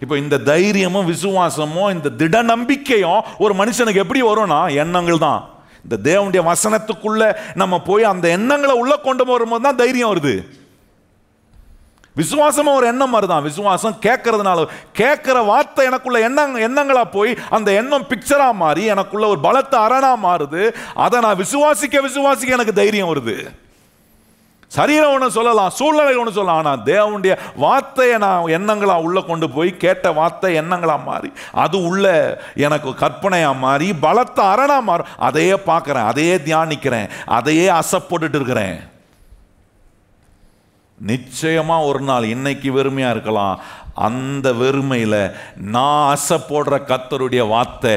இப்போ இந்த தைரியமும் விசுவாசமும் இந்த திட நம்பிக்கையும் ஒரு மனுஷனுக்கு எப்படி வரும்னா எண்ணங்கள் தான். இந்த தேவனுடைய வசனத்துக்குள்ள நம்ம போய் அந்த எண்ணங்களை உள்ள கொண்டு வரும்போது தான் தைரியம் வருது. விசுவாசமும் ஒரு எண்ணம் மாதிரிதான். விசுவாசம் கேட்கறதுனால, கேட்கிற வார்த்தை எனக்குள்ள எண்ணங்களா போய் அந்த எண்ணம் பிக்சரா மாறி எனக்குள்ள ஒரு பலத்த அரணா மாறுது. அதை நான் விசுவாசிக்க எனக்கு தைரியம் வருது. சரீரம் ஒன்று சொல்லலாம், சூழ்நிலை ஒன்று சொல்லலாம், ஆனால் தேவனுடைய வார்த்தையை நான் எண்ணங்களா உள்ள கொண்டு போய் கேட்ட வார்த்தை எண்ணங்களா மாறி அது உள்ள எனக்கு கற்பனையா மாறி பலத்த அரணா மாறும். அதையே பார்க்குறேன், அதையே தியானிக்கிறேன், அதையே அசைப்போட்டுட்டு இருக்கிறேன். நிச்சயமா ஒரு நாள் இன்னைக்கு வெறுமையா இருக்கலாம், அந்த வெறுமையில நான் ஆசை போடுற கர்த்தருடைய வார்த்தை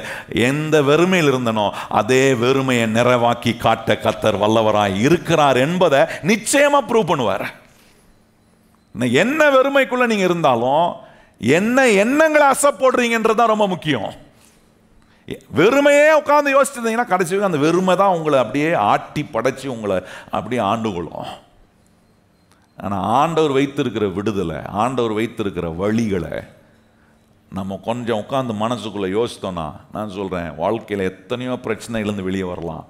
எந்த வெறுமையில் இருந்தனோ அதே வெறுமையை நிறைவாக்கி காட்ட கர்த்தர் வல்லவராய் இருக்கிறார் என்பதை நிச்சயமா ப்ரூவ் பண்ணுவார். என்ன வெறுமைக்குள்ள நீங்க இருந்தாலும் என்ன எண்ணங்களை ஆசை போடுறீங்கன்றதுதான் ரொம்ப முக்கியம். வெறுமையே உட்கார்ந்து யோசிச்சிருந்தீங்கன்னா கடைசி அந்த வெறுமை தான் உங்களை அப்படியே ஆட்டி படைச்சு உங்களை அப்படியே ஆண்டு கொள்ளும். ஆனால் ஆண்டவர் வைத்திருக்கிற விடுதலை, ஆண்டவர் வைத்திருக்கிற வழிகளை நம்ம கொஞ்சம் உட்காந்து மனசுக்குள்ளே யோசித்தோன்னா நான் சொல்கிறேன், வாழ்க்கையில் எத்தனையோ பிரச்சனையிலேருந்து வெளியே வரலாம்.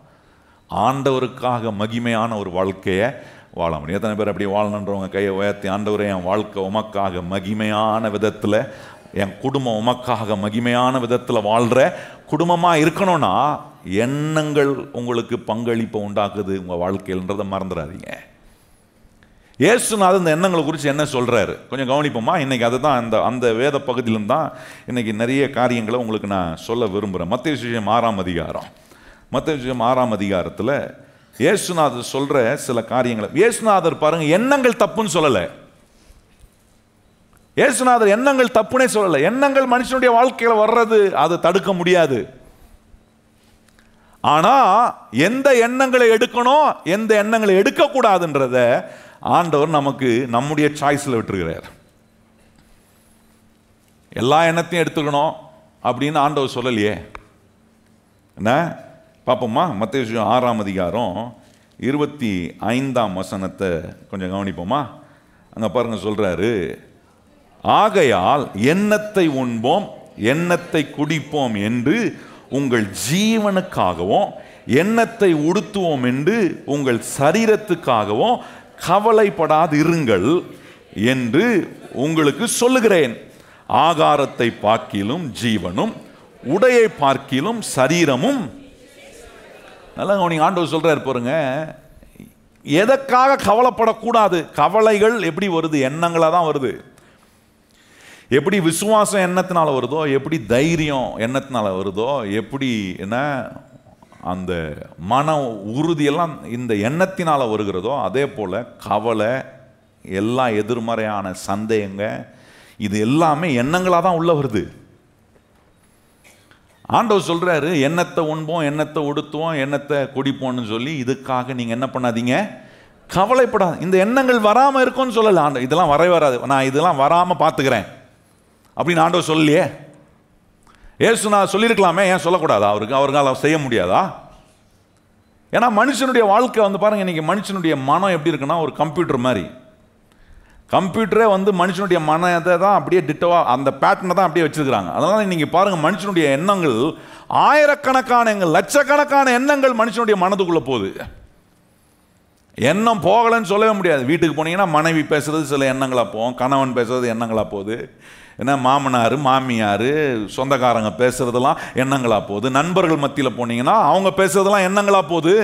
ஆண்டவருக்காக மகிமையான ஒரு வாழ்க்கையை வாழ முடியும். எத்தனை பேர் அப்படி வாழணுன்றவங்க கையை உயர்த்தி, ஆண்டவரே என் வாழ்க்கை உமக்காக மகிமையான விதத்தில், என் குடும்பம் உமக்காக மகிமையான விதத்தில் வாழ்கிற குடும்பமாக இருக்கணும்னா எண்ணங்கள் உங்களுக்கு பங்களிப்பை உண்டாக்குது உங்கள் வாழ்க்கையில்ன்றதை மறந்துடாதீங்க. இயேசுநாதர் இந்த எண்ணங்களை குறித்து என்ன சொல்கிறாரு கொஞ்சம் கவனிப்போமா? இன்றைக்கி அதை தான் அந்த வேத பகுதியிலும் தான் இன்றைக்கி நிறைய காரியங்களை உங்களுக்கு நான் சொல்ல விரும்புகிறேன். மத்தேயு சுவிசேஷம் 6ஆம் அதிகாரம், மத்தேயு சுவிசேஷம் 6ஆம் அதிகாரத்தில் இயேசுநாதர் சொல்கிற சில காரியங்களை, இயேசுநாதர் பாருங்கள் எண்ணங்கள் தப்புன்னு சொல்லலை. இயேசுநாதர் எண்ணங்கள் தப்புனே சொல்லலை. எண்ணங்கள் மனுஷனுடைய வாழ்க்கையில் வர்றது அதை தடுக்க முடியாது. ஆனால் எந்த எண்ணங்களை எடுக்கணும் எந்த எண்ணங்களை எடுக்கக்கூடாதுன்றத ஆண்டவர் நமக்கு நம்முடைய சாய்ஸில் விட்டுருக்கிறார். எல்லா எண்ணத்தையும் எடுத்துக்கணும் அப்படின்னு ஆண்டவர் சொல்லலையே. என்ன பார்ப்போமா? மத்தேயு 6ஆம் அதிகாரம் 25ஆம் வசனத்தை கொஞ்சம் கவனிப்போமா? அங்கே பாருங்க, சொல்றாரு, ஆகையால் எண்ணத்தை உண்போம் எண்ணத்தை குடிப்போம் என்று உங்கள் ஜீவனுக்காகவும் எண்ணத்தை உடுத்துவோம் என்று உங்கள் சரீரத்துக்காகவும் கவலைப்படாது இருங்கள் என்று உங்களுக்கு சொல்லுகிறேன். ஆகாரத்தை பார்க்கிலும் ஜீவனும் உடையை பார்க்கிலும் சரீரமும். நல்லா நீங்க ஆண்டவர் சொல்றாரு பாருங்க, எதற்காக கவலைப்படக்கூடாது. கவலைகள் எப்படி வருது? எண்ணங்களா தான் வருது. எப்படி விசுவாசம் எண்ணத்தினால வருதோ, எப்படி தைரியம் எண்ணத்தினால வருதோ, எப்படி என்ன அந்த மன உறுதியெல்லாம் இந்த எண்ணத்தினால வருகிறதோ, அதே போல் கவலை, எல்லா எதிர்மறையான சந்தேகங்க, இது எல்லாமே எண்ணங்களாக தான் உள்ள வருது. ஆண்டவர் சொல்றாரு, எண்ணத்தை உண்போம், எண்ணத்தை உடுத்துவோம், எண்ணத்தை குடிப்போம்னு சொல்லி இதுக்காக நீங்க என்ன பண்ணாதீங்க, கவலைப்படாது. இந்த எண்ணங்கள் வராமல் இருக்கும்னு சொல்லல ஆண்டவர். இதெல்லாம் வரவே வராது, நான் இதெல்லாம் வராமல் பார்த்துக்கிறேன் அப்படின்னு ஆண்டவர் சொல்லலையே. ஏசு நான் சொல்லியிருக்கலாமே, ஏன் சொல்லக்கூடாதா? அவருக்கால செய்ய முடியாதா? ஏன்னா மனுஷனுடைய வாழ்க்கை வந்து பாருங்க, இன்னைக்கு மனுஷனுடைய மனம் எப்படி இருக்குன்னா ஒரு கம்ப்யூட்டர் மாதிரி. கம்ப்யூட்டரே வந்து மனுஷனுடைய மனதை தான் அப்படியே டிட்டோவா அந்த பேட்டர்னை தான் அப்படியே வச்சிருக்கிறாங்க. அதனால நீங்க பாருங்க, மனுஷனுடைய எண்ணங்கள் ஆயிரக்கணக்கான லட்சக்கணக்கான எண்ணங்கள் மனுஷனுடைய மனதுக்குள்ள போகுது. எண்ணம் போகலன்னு சொல்லவே முடியாது. வீட்டுக்கு போனீங்கன்னா மனைவி பேசுறது சில எண்ணங்களா போகும், கணவன் பேசுறது எண்ணங்களா போகுது, ஏன்னா மாமனார் மாமியார் சொந்தக்காரங்க பேசுறதெல்லாம் எண்ணங்களா போகுது, நண்பர்கள் மத்தியில் போனீங்கன்னா அவங்க பேசுறதெல்லாம் எண்ணங்களா போகுது.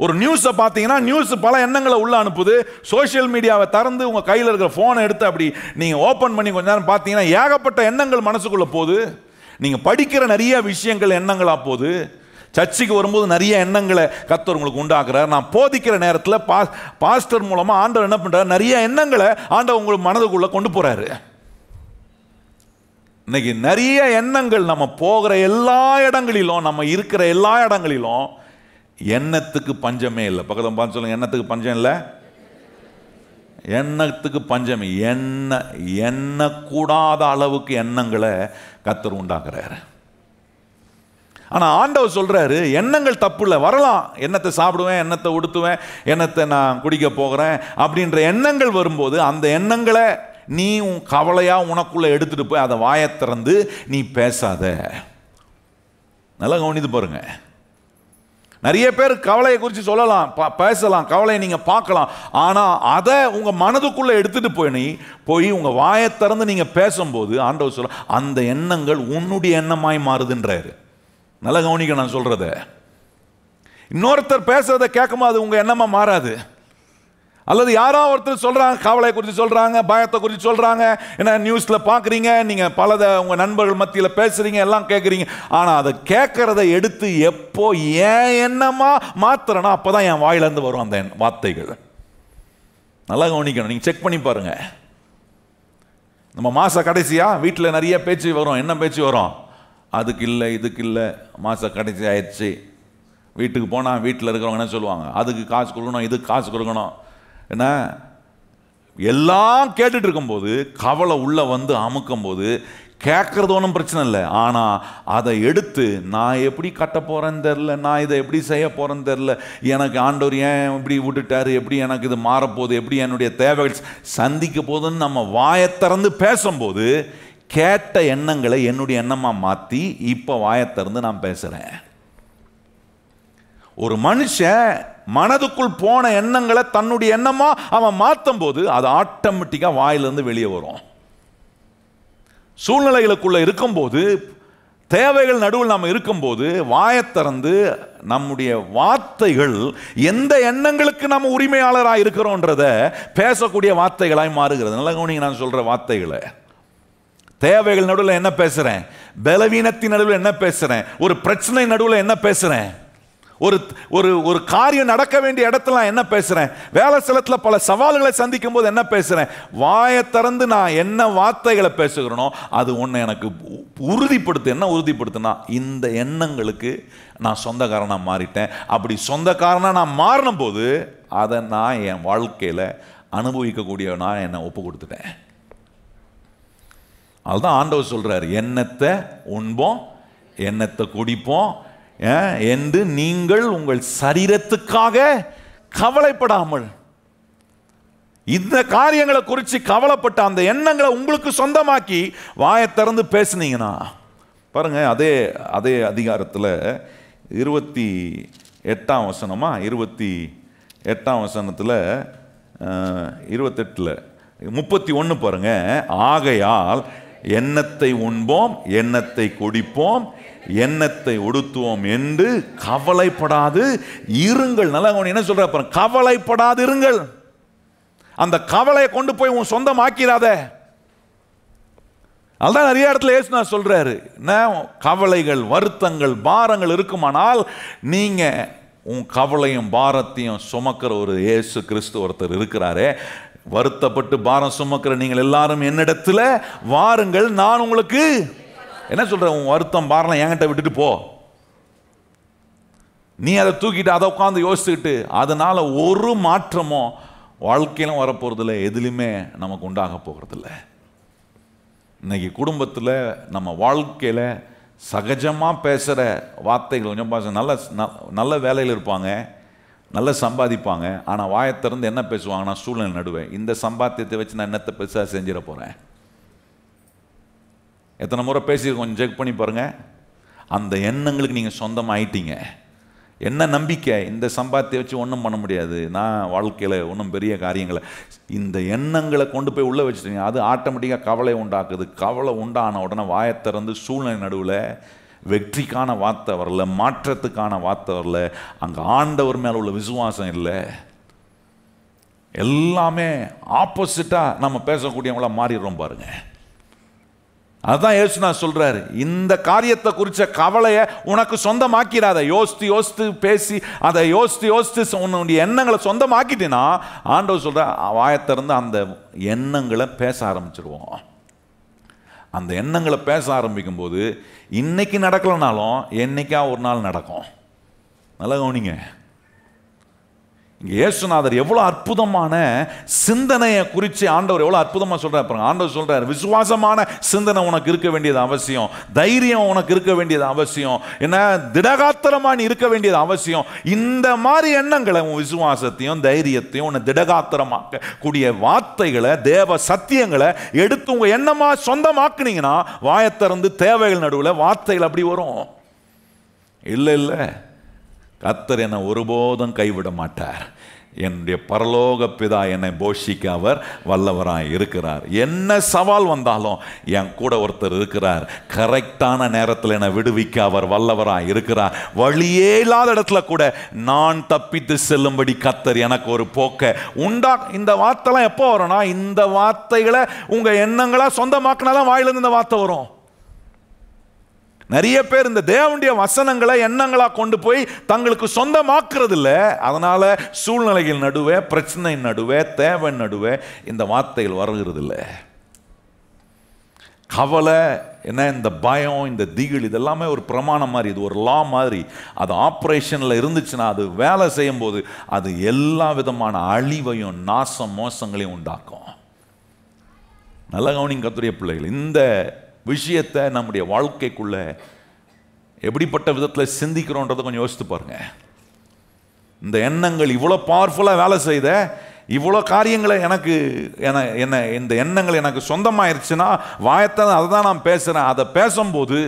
ஒரு நியூஸை பார்த்தீங்கன்னா நியூஸ் பல எண்ணங்களை உள்ள அனுப்புது. சோஷியல் மீடியாவை திறந்து உங்கள் கையில் இருக்கிற ஃபோனை எடுத்து அப்படி நீங்கள் ஓப்பன் பண்ணி கொஞ்ச நேரம் பார்த்தீங்கன்னா ஏகப்பட்ட எண்ணங்கள் மனசுக்குள்ளே போகுது. நீங்கள் படிக்கிற நிறைய விஷயங்கள் எண்ணங்களாக போகுது. சர்ச்சுக்கு வரும்போது நிறைய எண்ணங்களை கர்த்தர் உங்களுக்கு உண்டாக்குறார். நான் போதிக்கிற நேரத்தில் பாஸ்டர் மூலமாக ஆண்டவர் என்ன பண்ணுறாரு, நிறைய எண்ணங்களை ஆண்டவர் உங்களுக்கு மனதுக்குள்ளே கொண்டு போகிறாரு. இன்னைக்கு நிறைய எண்ணங்கள் நம்ம போகிற எல்லா இடங்களிலும், நம்ம இருக்கிற எல்லா இடங்களிலும் எண்ணத்துக்கு பஞ்சமே இல்லை. பக்கத்தில் பார்த்து சொல்லுங்க, எண்ணத்துக்கு பஞ்சம் இல்லை. எண்ணத்துக்கு பஞ்சம். எண்ணக்கூடாத அளவுக்கு எண்ணங்களை கர்த்தர் உண்டாக்குறாரு. ஆனால் ஆண்டவர் சொல்றாரு, எண்ணங்கள் தப்பு இல்லை, வரலாம். எண்ணத்தை சாப்பிடுவேன், எண்ணத்தை உடுத்துவேன், எண்ணத்தை நான் குடிக்க போகிறேன் அப்படின்ற எண்ணங்கள் வரும்போது அந்த எண்ணங்களை நீ உன் கவலையா உனக்குள்ள எடுத்துட்டு போய் அதை வாயை திறந்து நீ பேசாத. நல்லா கவனித்து பாருங்க. நிறைய பேர் கவலையை குறித்து சொல்லலாம், பேசலாம், கவலையை நீங்கள் பார்க்கலாம். ஆனால் அதை உங்கள் மனதுக்குள்ளே எடுத்துகிட்டு போய் உங்கள் வாயை திறந்து நீங்கள் பேசும்போது ஆண்டவர் சொல்ல அந்த எண்ணங்கள் உன்னுடைய எண்ணமாய் மாறுதுன்றாரு. நல்லா கவனிக்க நான் சொல்கிறத. இன்னொருத்தர் பேசுறதை கேட்கும்போது அது உங்கள் எண்ணமாக மாறாது. அல்லது யாரோ ஒருத்தர் சொல்கிறாங்க, கவலை குறித்து சொல்கிறாங்க, பயத்தை குறித்து சொல்கிறாங்க, ஏன்னா நியூஸில் பார்க்குறீங்க, நீங்கள் பலதை உங்கள் நண்பர்கள் மத்தியில் பேசுகிறீங்க, எல்லாம் கேட்குறீங்க. ஆனால் அதை கேட்குறத எடுத்து எப்போ ஏன் எண்ணமாக மாற்றுறேன்னா அப்போ தான் என் வாயிலேருந்து வரும் அந்த வார்த்தைகள். நல்லா கவனிக்கணும், நீங்கள் செக் பண்ணி பாருங்கள். நம்ம மாத கடைசியாக வீட்டில் நிறைய பேச்சு வரும். என்ன பேச்சு வரும்? அதுக்கு இல்லை, இதுக்கு இல்லை, மாத கடைசி ஆயிடுச்சு. வீட்டுக்கு போனால் வீட்டில் இருக்கிறவங்க என்ன சொல்லுவாங்க, அதுக்கு காசு கொடுக்கணும், இதுக்கு காசு கொடுக்கணும். ஏன்னா எல்லாம் கேட்டுட்டு இருக்கும்போது கவலை உள்ள வந்து அமுக்கும் போது கேட்கறது ஒன்றும் பிரச்சனை இல்லை. ஆனால் அதை எடுத்து நான் எப்படி கட்ட போகிறேன்னு தெரில, நான் இதை எப்படி செய்ய போகிறேன்னு தெரில, எனக்கு ஆண்டவர் ஏன் இப்படி விட்டுட்டாரு, எப்படி எனக்கு இது மாறப்போகுது, எப்படி என்னுடைய தேவைகள் சந்திக்க போகுதுன்னு நம்ம வாயை திறந்து பேசும்போது கேட்ட எண்ணங்களை என்னுடைய எண்ணமாக மாற்றி இப்போ வாயை திறந்து நான் பேசுகிறேன். ஒரு மனுஷன் மனதுக்குள் போன எண்ணங்களை தன்னுடைய எண்ணமா அவன் மாற்றும் போது அது ஆட்டோமேட்டிக்காக வாயிலிருந்து வெளியே வரும். சூழ்நிலைகளுக்குள்ள இருக்கும்போது, தேவைகள் நடுவில் நாம் இருக்கும்போது வாயை திறந்து நம்முடைய வார்த்தைகள் எந்த எண்ணங்களுக்கு நம்ம உரிமையாளராக இருக்கிறோன்றத பேசக்கூடிய வார்த்தைகளாய் மாறுகிறது. நல்ல கவனிங்க, நான் சொல்ற வார்த்தைகளை தேவைகள் நடுவில் என்ன பேசுறேன், பலவீனத்தின் நடுவில் என்ன பேசுறேன், ஒரு பிரச்சனை நடுவில் என்ன பேசுறேன், ஒரு ஒரு ஒரு காரியம் நடக்க வேண்டிய இடத்துல என்ன பேசுறேன், வேலை ஸ்தலத்தில் பல சவால்களை சந்திக்கும் போது என்ன பேசுறேன், வாயை திறந்து நான் என்ன வார்த்தைகளை பேசுகிறேனோ அது ஒன்று எனக்கு உறுதிப்படுத்து. என்ன உறுதிப்படுத்துனா, இந்த எண்ணங்களுக்கு நான் சொந்தக்காரனாக மாறிட்டேன். அப்படி சொந்தக்காரனாக நான் மாறின போது அதை நான் என் வாழ்க்கையில் அனுபவிக்கக்கூடிய நான் என்னை ஒப்பு கொடுத்துட்டேன். அதுதான் ஆண்டவர் சொல்றாரு, எண்ணத்தை உண்போம், எண்ணத்தை குடிப்போம் என்று நீங்கள் உங்கள் சரீரத்துக்காக கவலைப்படாமல். இந்த காரியங்களை குறித்து கவலைப்பட்ட அந்த எண்ணங்களை உங்களுக்கு சொந்தமாக்கி வாயை திறந்து பேசுனீங்கன்னா பாருங்க, அதே அதிகாரத்தில் 28ஆம் வசனமா, 28ஆம் வசனத்தில் 28ல் 31 பாருங்க. ஆகையால் எண்ணத்தை உண்போம், எண்ணத்தை குடிப்போம், எண்ணத்தை உடுத்துவோம் என்று கவலைப்படாது இருங்கள். நல்லா என்ன சொல்ற, கவலைப்படாது இருங்கள். அந்த கவலையை கொண்டு போய் உன் சொந்தமாக்கிறாத. அதுதான் நிறைய இடத்துல இயேசு சொல்றாரு, கவலைகள், வருத்தங்கள், பாரங்கள் இருக்குமானால் நீங்க உன் கவலையும் பாரத்தையும் சுமக்கிற ஒரு இயேசு கிறிஸ்து ஒருத்தர் இருக்கிறாரே, வருத்தப்பட்டு பாரம் சுமக்கிற நீங்கள் எல்லாரும் என்னிடத்துல வாருங்கள், நான் உங்களுக்கு என்ன சொல்றேன், உன் வருத்தம் பாரம் என்கிட்ட விட்டுட்டு போ. நீ அதை தூக்கிட்டு அதை உட்காந்து யோசிச்சுக்கிட்டு அதனால ஒரு மாற்றமும் வாழ்க்கையிலும் வரப்போறதில்லை, எதுலையுமே நமக்கு உண்டாக போகிறதில்லை. இன்னைக்கு குடும்பத்தில் நம்ம வாழ்க்கையில் சகஜமாக பேசுகிற வார்த்தைகள் கொஞ்சம் பாச, நல்ல வேலையில் இருப்பாங்க, நல்லா சம்பாதிப்பாங்க, ஆனால் வாயத்திறந்து என்ன பேசுவாங்கன்னா சூழ்நிலை நடுவேன், இந்த சம்பாத்தியத்தை வச்சு நான் என்னத்தை பெருசாக செஞ்சிட போகிறேன். எத்தனை முறை பேசி கொஞ்சம் செக் பண்ணி பாருங்கள். அந்த எண்ணங்களுக்கு நீங்கள் சொந்தமாயிட்டீங்க. என்ன நம்பிக்கை, இந்த சம்பாத்தியம் வச்சு ஒன்றும் பண்ண முடியாது, நான் வாழ்க்கையில் ஒன்றும் பெரிய காரியங்களை, இந்த எண்ணங்களை கொண்டு போய் உள்ளே வச்சுட்டீங்க, அது ஆட்டோமேட்டிக்காக கவலை உண்டாக்குது. கவலை உண்டான உடனே வாயத்திறந்து சூழ்நிலை நடுவில் வெற்றிக்கான வார்த்தை வரல, மாற்றத்துக்கான வார்த்தை வரல, அங்கே ஆண்டவர் மேலே உள்ள விசுவாசம் இல்லை, எல்லாமே ஆப்போசிட்டாக நம்ம பேசக்கூடியவங்களா மாறிடுறோம் பாருங்க. அதுதான் இயேசு சொல்றாரு, இந்த காரியத்தை குறித்த கவலையை உனக்கு சொந்தமாக்கிறாத. யோசித்து பேசி அதை யோசித்து உன்னுடைய எண்ணங்களை சொந்தமாக்கிட்டீங்கன்னா ஆண்டவர் சொல்ற வாயத்திறந்து அந்த எண்ணங்களை பேச ஆரம்பிச்சிருவோம். அந்த எண்ணங்களை பேச ஆரம்பிக்கும் போது இன்னைக்கு நடக்கலனாலும் என்னைக்கா ஒரு நாள் நடக்கும். நல்லா கவனிங்க. இங்கே இயேசுநாதர் எவ்வளோ அற்புதமான சிந்தனையை குறித்து ஆண்டவர் எவ்வளோ அற்புதமாக சொல்கிறார். ஆண்டவர் சொல்கிறார், விசுவாசமான சிந்தனை உனக்கு இருக்க வேண்டியது அவசியம், தைரியம் உனக்கு இருக்க வேண்டியது அவசியம், என்ன திடகாத்திரமாக நீ இருக்க வேண்டியது அவசியம். இந்த மாதிரி எண்ணங்களை, உன் விசுவாசத்தையும் தைரியத்தையும் உன்னை திடகாத்திரமாக்க கூடிய வார்த்தைகளை, தேவ சத்தியங்களை எடுத்து உங்கள் எண்ணமாக சொந்தமாக்குனீங்கன்னா வாயத்திறந்து தேவைகள் நடுவில் வார்த்தைகள் அப்படி வரும். இல்லை, கர்த்தர் என்னை ஒருபோதும் கைவிட மாட்டார், என்னுடைய பரலோக பிதா என்னை போஷிக்க அவர் வல்லவராய் இருக்கிறார். என்ன சவால் வந்தாலும் என் கூட ஒருத்தர் இருக்கிறார், கரெக்டான நேரத்தில் என்னை விடுவிக்க அவர் வல்லவராய் இருக்கிறார். வழியே இல்லாத இடத்துல கூட நான் தப்பித்து செல்லும்படி கர்த்தர் எனக்கு ஒரு போக்க உண்டா. இந்த வார்த்தைலாம் எப்போ வரும்னா, இந்த வார்த்தைகளை உங்க எண்ணங்களா சொந்தமாக்கினாதான் வாயிலிருந்து இந்த வார்த்தை வரும். நிறைய பேர் இந்த தேவனுடைய வசனங்களை எண்ணங்களா கொண்டு போய் தங்களுக்கு சொந்தமாக்குறது இல்லை. அதனால சூழ்நிலைகள் நடுவே, பிரச்சனை நடுவே, தேவை நடுவே இந்த வார்த்தைகள் வருகிறது இல்லை. கவலை என்ன, இந்த பயம், இந்த திகில், இதெல்லாமே ஒரு பிரமாணம் மாதிரி, இது ஒரு லா மாதிரி. அது ஆப்ரேஷனில் இருந்துச்சுன்னா, அது வேலை செய்யும் போது அது எல்லா விதமான அழிவையும் நாசம் மோசங்களையும் உண்டாக்கும். நல்ல கவனிங்க கர்த்தருடைய பிள்ளைகள். இந்த விஷயத்தை நம்முடைய வாழ்க்கைக்குள்ள எப்படிப்பட்ட விதத்தில் சிந்திக்கிறோன்றதை கொஞ்சம் யோசித்து பாருங்க. இந்த எண்ணங்கள் இவ்வளோ பவர்ஃபுல்லாக வேலை செய்த, இவ்வளோ காரியங்களை எனக்கு என்ன இந்த எண்ணங்கள் எனக்கு சொந்தமாயிருச்சுன்னா வாயத்தை அதை தான் நான் பேசுகிறேன். அதை பேசும்போது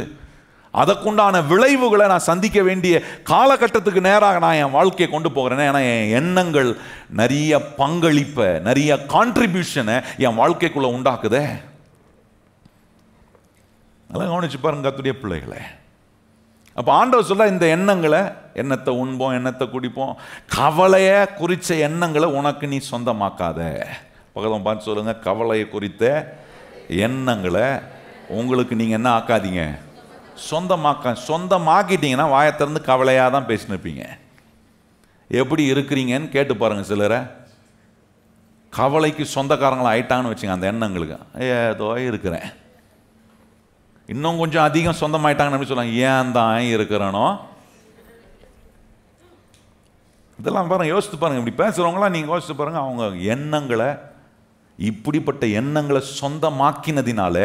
அதற்குண்டான விளைவுகளை நான் சந்திக்க வேண்டிய காலகட்டத்துக்கு நேராக நான் என் வாழ்க்கையை கொண்டு போகிறேன். ஏன்னா என் எண்ணங்கள் நிறைய பங்களிப்பை, நிறைய கான்ட்ரிபியூஷனை என் வாழ்க்கைக்குள்ளே உண்டாக்குதே. அதெல்லாம் கவனிச்சு பாருங்க கர்த்தருடைய பிள்ளைகளே. அப்போ ஆண்டவர் சொல்ல, இந்த எண்ணங்களை, எண்ணத்தை உண்போம், எண்ணத்தை குடிப்போம், கவலையை குறித்த எண்ணங்களை உனக்கு நீ சொந்தமாக்காத. பக்கத்தில் பார்த்து சொல்லுங்க, கவலையை குறித்த எண்ணங்களை உங்களுக்கு நீங்கள் என்ன ஆக்காதீங்க, சொந்தமாக்கிட்டீங்கன்னா வாயத்திறந்து கவலையாக தான் பேசின்னு இருப்பீங்க. எப்படி இருக்கிறீங்கன்னு கேட்டு பாருங்க. சிலரை கவலைக்கு சொந்தக்காரங்களாக ஆயிட்டாங்கன்னு வச்சுங்க, அந்த எண்ணங்களுக்கு ஏதோ இருக்கிறேன். இன்னும் கொஞ்சம் அதிகம் சொந்தமாயிட்டாங்கன்னு சொல்லுவாங்க, ஏன் தான் இருக்கிறனோ. இதெல்லாம் பாருங்க, யோசித்து பாருங்க. இப்படி பேசுறவங்களாம் நீங்க யோசித்து பாருங்க, அவங்க எண்ணங்களை, இப்படிப்பட்ட எண்ணங்களை சொந்தமாக்கினதினால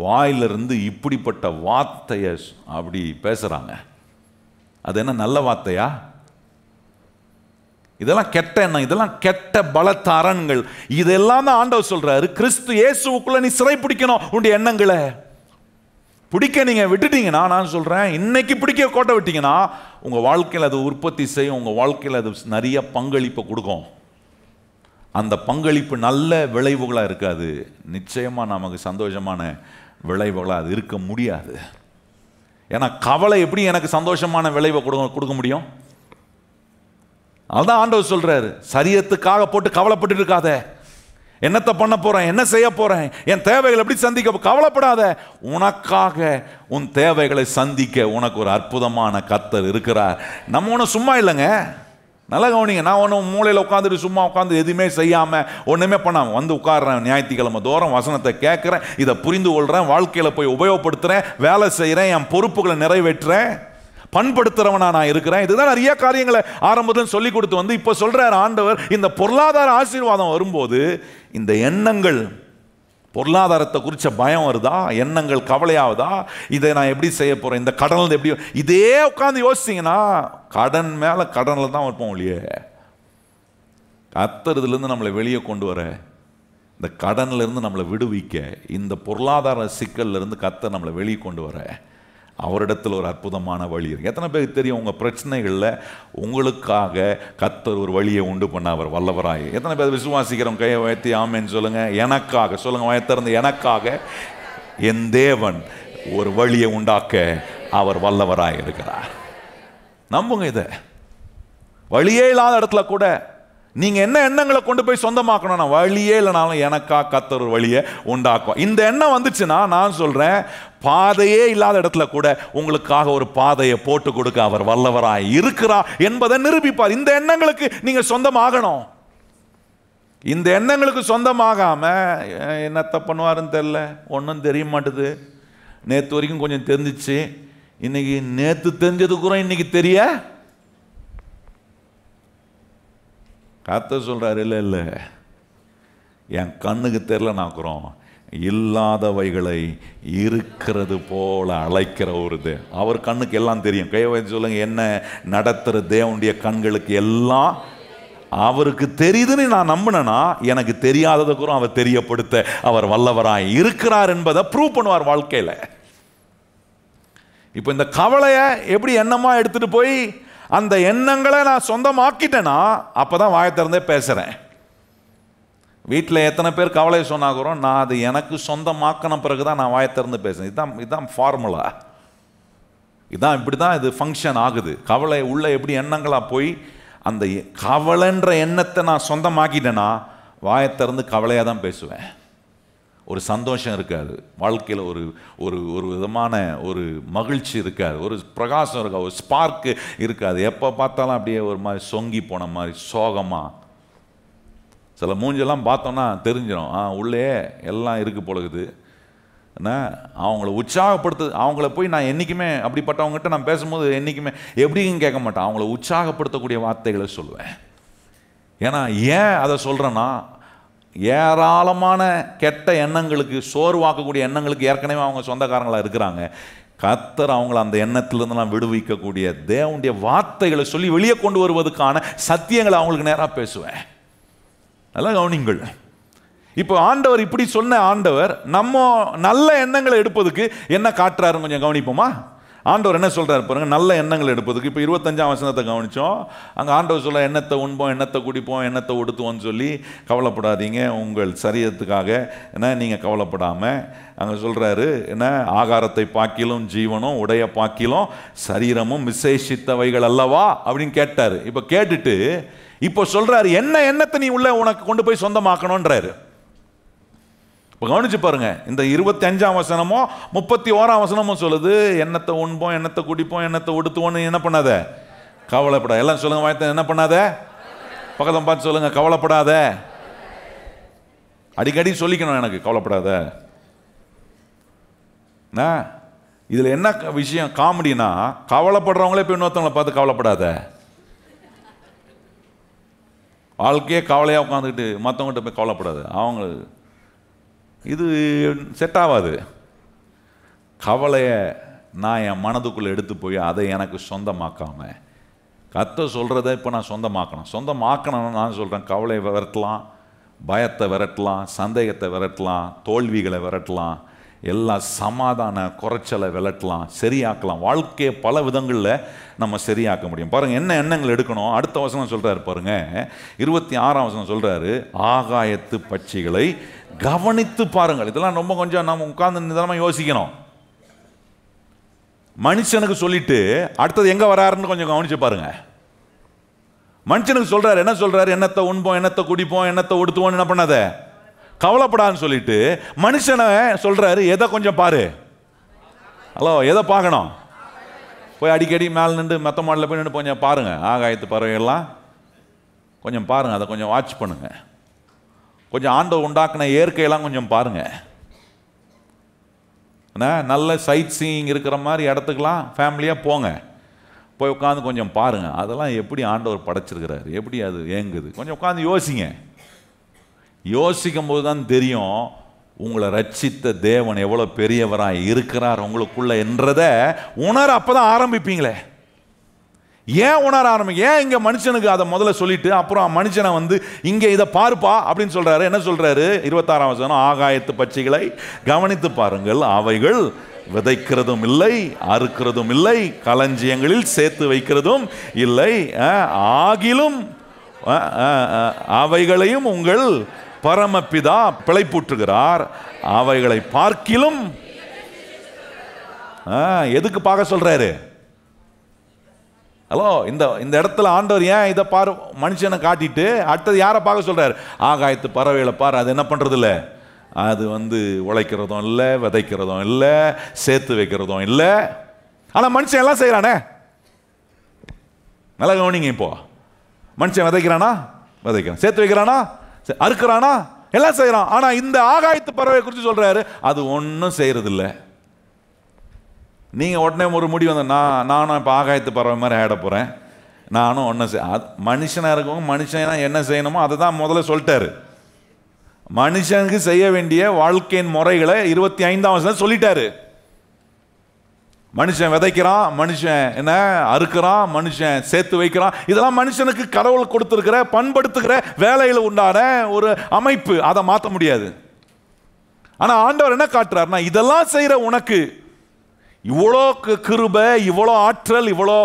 வாயிலிருந்து இப்படிப்பட்ட வார்த்தையை அப்படி பேசுறாங்க. அது என்ன நல்ல வார்த்தையா? இதெல்லாம் கெட்ட எண்ணம், இதெல்லாம் கெட்ட பலத்த அரண்கள். இதெல்லாம் தான் ஆண்டவர் சொல்றாரு, கிறிஸ்து இயேசுவுக்குள்ள நீ சிறை பிடிக்கணும். உன்னுடைய எண்ணங்களை பிடிக்க நீங்க விட்டுட்டீங்கன்னா, நான் சொல்றேன், இன்னைக்கு பிடிக்க கோட்டை விட்டீங்கன்னா உங்க வாழ்க்கையில் அது உற்பத்தி செய்யும், உங்க வாழ்க்கையில் அது நிறைய பங்களிப்பை கொடுக்கும். அந்த பங்களிப்பு நல்ல விளைவுகளாக இருக்காது. நிச்சயமா நமக்கு சந்தோஷமான விளைவுகளாக அது இருக்க முடியாது. ஏன்னா கவலை எப்படி எனக்கு சந்தோஷமான விளைவை கொடுக்க முடியும்? அதுதான் ஆண்டவர் சொல்றாரு, சரீரத்துக்காக போட்டு கவலைப்பட்டு இருக்காத. என்னத்தை பண்ண போறேன், என்ன செய்ய போறேன், என் தேவைகளை எப்படி சந்திக்க, கவலைப்படாத. உனக்காக உன் தேவைகளை சந்திக்க உனக்கு ஒரு அற்புதமான கர்த்தர் இருக்கிறார். நம்ம ஒன்றும் சும்மா இல்லைங்க, நல்லா கவனிங்க. நான் ஒன்றும் மூலையில் உட்காந்துட்டு சும்மா உட்காந்து எதுவுமே செய்யாமல் ஒன்றுமே பண்ணாமல் வந்து உட்காடுறேன். ஞாயிற்றுக்கிழமை தோறும் வசனத்தை கேட்குறேன், இதை புரிந்து கொள்கிறேன், வாழ்க்கையில் போய் உபயோகப்படுத்துகிறேன், வேலை செய்கிறேன், என் பொறுப்புகளை நிறைவேற்றுறேன், பண்படுத்துறவனா நான் இருக்கிறேன். இதுதான் நிறைய காரியங்களை ஆரம்பத்தில் சொல்லி கொடுத்து வந்து இப்போ சொல்றார் ஆண்டவர். இந்த பொருளாதார ஆசீர்வாதம் வரும்போது இந்த எண்ணங்கள், பொருளாதாரத்தை குறித்த பயம் வருதா, எண்ணங்கள் கவலையாவதா, இதை நான் எப்படி செய்ய போறேன், இந்த கடன் எப்படி, இதே உட்காந்து யோசிச்சிங்கன்னா கடன் மேல கடனில் தான் இருப்போம் இல்லையே. கர்த்தர் இதிலிருந்து நம்மளை வெளியே கொண்டு வர, இந்த கடன்ல இருந்து நம்மளை விடுவிக்க, இந்த பொருளாதார சிக்கல்ல இருந்து கர்த்தர் நம்மளை வெளியே கொண்டு வர அவரிடத்தில் ஒரு அற்புதமான வழி இருக்கு. எத்தனை பேருக்கு தெரியும் உங்கள் பிரச்சனைகளில் உங்களுக்காக கர்த்தர் ஒரு வழியை உண்டு பண்ண அவர் வல்லவராய்? எத்தனை பேர் விசுவாசிக்கிறோம்? கையை உயர்த்தி ஆமென் சொல்லுங்க. எனக்காக சொல்லுங்க, வயத்திறந்து எனக்காக என் தேவன் ஒரு வழியை உண்டாக்க அவர் வல்லவராய் இருக்கிறார். நம்புங்க. இதை வழியே இல்லாத இடத்துல கூட நீங்க என்ன எண்ணங்களை கொண்டு போய் சொந்தமாக்கணும்னா, வழியே இல்லைனாலும் எனக்கா கர்த்தர் ஒரு வழியை உண்டாக்கும். இந்த எண்ணம் வந்துச்சுன்னா நான் சொல்றேன், பாதையே இல்லாத இடத்துல கூட உங்களுக்காக ஒரு பாதையை போட்டு கொடுக்க அவர் வல்லவராய் இருக்கிறார் என்பதை நிரூபிப்பார். இந்த எண்ணங்களுக்கு நீங்க சொந்தமாகணும். இந்த எண்ணங்களுக்கு சொந்தமாகாம என்னத்தை பண்ணுவாருன்னு தெரியல, ஒன்றும் தெரிய மாட்டுது. நேற்று வரைக்கும் கொஞ்சம் தெரிஞ்சிச்சு, இன்னைக்கு நேற்று தெரிஞ்சது கூட இன்னைக்கு தெரிய. கர்த்தர் சொல்றாரு, இல்லை இல்லை, என் கண்ணுக்கு தெரியல நாக்குறோம், இல்லாதவைகளை இருக்கிறது போல அழைக்கிற ஒரு அவர் கண்ணுக்கு எல்லாம் தெரியும். கையை வைத்து சொல்லுங்க, என்ன நடத்துகிற தேவனுடைய கண்களுக்கு எல்லாம் அவருக்கு தெரியுதுன்னு நான் நம்பினேன்னா எனக்கு தெரியாததை கூட அவர் தெரியப்படுத்த அவர் வல்லவராய் இருக்கிறார் என்பதை ப்ரூவ் பண்ணுவார் வாழ்க்கையில். இப்போ இந்த கவலையை எப்படி எண்ணமா எடுத்துட்டு போய் அந்த எண்ணங்களை நான் சொந்தமாக்கிட்டேன்னா அப்பதான் வாயை திறந்தே பேசுறேன். வீட்டில் எத்தனை பேர் கவலையை சொன்னாகிறோம், நான் அது எனக்கு சொந்தமாக்கின பிறகுதான் நான் வாயை திறந்து பேசுறேன். இதுதான் ஃபார்முலா, இதான் இப்படி தான் இது ஃபங்க்ஷன் ஆகுது. கவலை உள்ள எப்படி எண்ணங்களா போய் அந்த கவலைன்ற எண்ணத்தை நான் சொந்தமாக்கிட்டேன்னா வாயை திறந்து கவலையாக தான் பேசுவேன். ஒரு சந்தோஷம் இருக்காது வாழ்க்கையில், ஒரு ஒரு ஒரு விதமான ஒரு மகிழ்ச்சி இருக்காது, ஒரு பிரகாசம் இருக்காது, ஒரு ஸ்பார்க்கு இருக்காது. எப்போ பார்த்தாலும் அப்படியே ஒரு மாதிரி சொங்கி போன மாதிரி சோகமாக. சில மூஞ்செல்லாம் பார்த்தோன்னா தெரிஞ்சிடும், உள்ளே எல்லாம் இருக்கு பொழுது. என்ன அவங்கள உற்சாகப்படுத்து, அவங்கள போய் நான் என்றைக்குமே அப்படிப்பட்டவங்ககிட்ட நான் பேசும்போது என்றைக்குமே எப்படின்னு கேட்க மாட்டேன், அவங்கள உற்சாகப்படுத்தக்கூடிய வார்த்தைகளை சொல்லுவேன். ஏன்னா ஏன் அதை சொல்கிறேன்னா, ஏராளமான கெட்ட எண்ணங்களுக்கு, சோர்வாக்கக்கூடிய எண்ணங்களுக்கு ஏற்கனவே அவங்க சொந்தக்காரங்களாக இருக்கிறாங்க. கர்த்தர் அவங்கள அந்த எண்ணத்திலிருந்துலாம் விடுவிக்கக்கூடிய தேவனுடைய வார்த்தைகளை சொல்லி வெளியே கொண்டு வருவதற்கான சத்தியங்களை அவங்களுக்கு நேராக பேசுவேன். நல்லா கவனிங்கள். இப்போ ஆண்டவர் இப்படி சொன்ன ஆண்டவர் நம்ம நல்ல எண்ணங்களை எடுப்பதுக்கு என்ன காட்டுறாரு கொஞ்சம் கவனிப்போமா? ஆண்டவர் என்ன சொல்றாரு பாருங்க, நல்ல எண்ணங்கள் எடுப்பதுக்கு. இப்போ 25ஆம் வசனத்தை கவனிச்சோம். அங்கே ஆண்டவர் சொல்ல, எண்ணத்தை உண்போம், எண்ணத்தை குடிப்போம், எண்ணத்தை உடுத்துவோம்னு சொல்லி கவலைப்படாதீங்க, உங்கள் சரீரத்துக்காக என்ன நீங்கள் கவலைப்படாமல். அங்கே சொல்கிறாரு, என்ன ஆகாரத்தை பாக்கிலும் ஜீவனும் உடைய பாக்கிலும் சரீரமும் விசேஷித்தவைகள் அல்லவா அப்படின்னு கேட்டார். இப்போ கேட்டுட்டு இப்போ சொல்கிறாரு, என்ன எண்ணத்தை நீ உள்ள உனக்கு கொண்டு போய் சொந்தமாக்கணுன்றாரு. இப்போ கவனிச்சு பாருங்க, இந்த 25ஆம் வசனமோ 31ஆம் வசனமோ சொல்லுது, எண்ணத்தை உண்போம், எண்ணத்தை குடிப்போம், எண்ணத்தை உடுத்துவோன்னு என்ன பண்ணாத, கவலைப்படாத. எல்லாம் சொல்லுங்க, வாய்த்த என்ன பண்ணாத, பக்கத்தில் பார்த்து சொல்லுங்க, கவலைப்படாத. அடிக்கடி சொல்லிக்கணும் எனக்கு, கவலைப்படாத. இதில் என்ன விஷயம் காமெடினா, கவலைப்படுறவங்களே இப்போ இன்னொருத்தவங்களை பார்த்து கவலைப்படாத. வாழ்க்கையே கவலையாக உட்காந்துக்கிட்டு மற்றவங்கள்ட்ட போய் கவலைப்படாது, அவங்க இது செட் ஆகாது. கவலையை நான் என் மனதுக்குள்ளே எடுத்து போய் அதை எனக்கு சொந்தமாக்காமல் கர்த்தர் சொல்கிறத இப்போ நான் சொந்தமாக்கணும்னு நான் சொல்கிறேன். கவலையை விரட்டலாம், பயத்தை விரட்டலாம், சந்தேகத்தை விரட்டலாம், தோல்விகளை விரட்டலாம், எல்லா சமாதான குறைச்சலை விரட்டலாம், சரியாக்கலாம். வாழ்க்கையை பல விதங்களில் நம்ம சரியாக்க முடியும். பாருங்கள் என்ன எண்ணங்கள் எடுக்கணும். அடுத்த வசனம் சொல்கிறாரு பாருங்க, 26ஆம் வசனம் சொல்கிறாரு, ஆகாயத்து பட்சிகளை கவனித்து பாருங்கள். இதெல்லாம் ரொம்ப கொஞ்சம் நம்ம உட்கார்ந்து நிதானமாக யோசிக்கணும். மனுஷனுக்கு சொல்லிட்டு அடுத்தது எங்கே வராருன்னு கொஞ்சம் கவனிச்சு பாருங்க. மனுஷனுக்கு சொல்கிறாரு, என்ன சொல்கிறாரு, எண்ணத்தை உண்போம், எண்ணத்தை குடிப்போம், எண்ணத்தை உடுத்துவோம், என்ன பண்ணாத கவலைப்படான்னு சொல்லிட்டு மனுஷனை சொல்றாரு, எதை கொஞ்சம் பாரு. ஹலோ, எதை பார்க்கணும்? போய் அடிக்கடி மேலே நின்று மெத்த மாடலில் போய் நின்று கொஞ்சம் பாருங்க, ஆகாயத்து பறவைகள்லாம் கொஞ்சம் பாருங்க, அதை கொஞ்சம் வாட்ச் பண்ணுங்க. கொஞ்சம் ஆண்டவர் உண்டாக்குன இயற்கையெல்லாம் கொஞ்சம் பாருங்க. நல்ல சைட் சீயிங் இருக்கிற மாதிரி இடத்துக்கெல்லாம் ஃபேமிலியாக போங்க, போய் உட்காந்து கொஞ்சம் பாருங்க, அதெல்லாம் எப்படி ஆண்டவர் படைச்சிருக்கிறாரு, எப்படி அது ஏங்குது, கொஞ்சம் உட்காந்து யோசிங்க. யோசிக்கும் போது தான் தெரியும் உங்களை ரட்சித்த தேவன் எவ்வளோ பெரியவராக இருக்கிறார் உங்களுக்குள்ள என்றதை உணர அப்பதான் ஆரம்பிப்பீங்களே. ஏன் உணர ஆரம்பிங்க? ஏன் இங்க மனுஷனுக்கு அதை முதல்ல சொல்லிட்டு அப்புறம் மனுஷனை இங்க இதை பாருப்பா அப்படின்னு சொல்றாரு. என்ன சொல்றாரு? 26ஆம் வசனம், ஆகாயத்து பட்சிகளை கவனித்து பாருங்கள், அவைகள் விதைக்கிறதும் இல்லை, அறுக்கிறதும் இல்லை, களஞ்சியங்களில் சேர்த்து வைக்கிறதும் இல்லை, ஆகிலும் அவைகளையும் உங்கள் பரமபிதா பிழைப்பூற்றுகிறார், அவைகளை பார்க்கிலும். எதுக்கு பார்க்க சொல்றாரு? ஹலோ, இந்த இடத்துல ஆண்டவர் ஏன் இதை பாரு மனுஷனை காட்டிட்டு அடுத்தது யாரை பார்க்க சொல்றாரு? ஆகாயத்து பறவைகளை பாரு, அது என்ன பண்றது இல்லை, அது உழைக்கிறதும் இல்லை, விதைக்கிறதும் இல்லை, சேர்த்து வைக்கிறதும் இல்லை. ஆனால் மனுஷன் எல்லாம் செய்கிறானே. நல்லா கவனிங்க. இப்போ மனுஷன் விதைக்கிறானா? விதைக்கிறான். சேர்த்து வைக்கிறானா? அறுக்கிறானா? எல்லாம் செய்கிறான். ஆனால் இந்த ஆகாயத்து பறவை குறித்து சொல்றாரு, அது ஒன்றும் செய்யறதில்லை. நீங்கள் உடனே ஒரு முடிவு நானும் இப்போ ஆகாயத்து பறவை மாதிரி ஆகிட போகிறேன், நானும் ஒன்றும் மனுஷனாக இருக்கவங்க மனுஷனா என்ன செய்யணுமோ அதை தான் முதல்ல சொல்லிட்டாரு. மனுஷனுக்கு செய்ய வேண்டிய வாழ்க்கையின் முறைகளை 25ஆம் வசனம் சொல்லிட்டாரு. மனுஷன் விதைக்கிறான், மனுஷன் என்ன அறுக்கிறான், மனுஷன் சேர்த்து வைக்கிறான். இதெல்லாம் மனுஷனுக்கு கடவுள் கொடுத்துருக்கிற பண்படுத்துகிற வேலையில் உண்டான ஒரு அமைப்பு, அதை மாற்ற முடியாது. ஆனால் ஆண்டவர் என்ன காட்டுறாருன்னா, இதெல்லாம் செய்கிற உனக்கு இவ்வளோ கிருபை, இவ்வளோ ஆற்றல், இவ்வளோ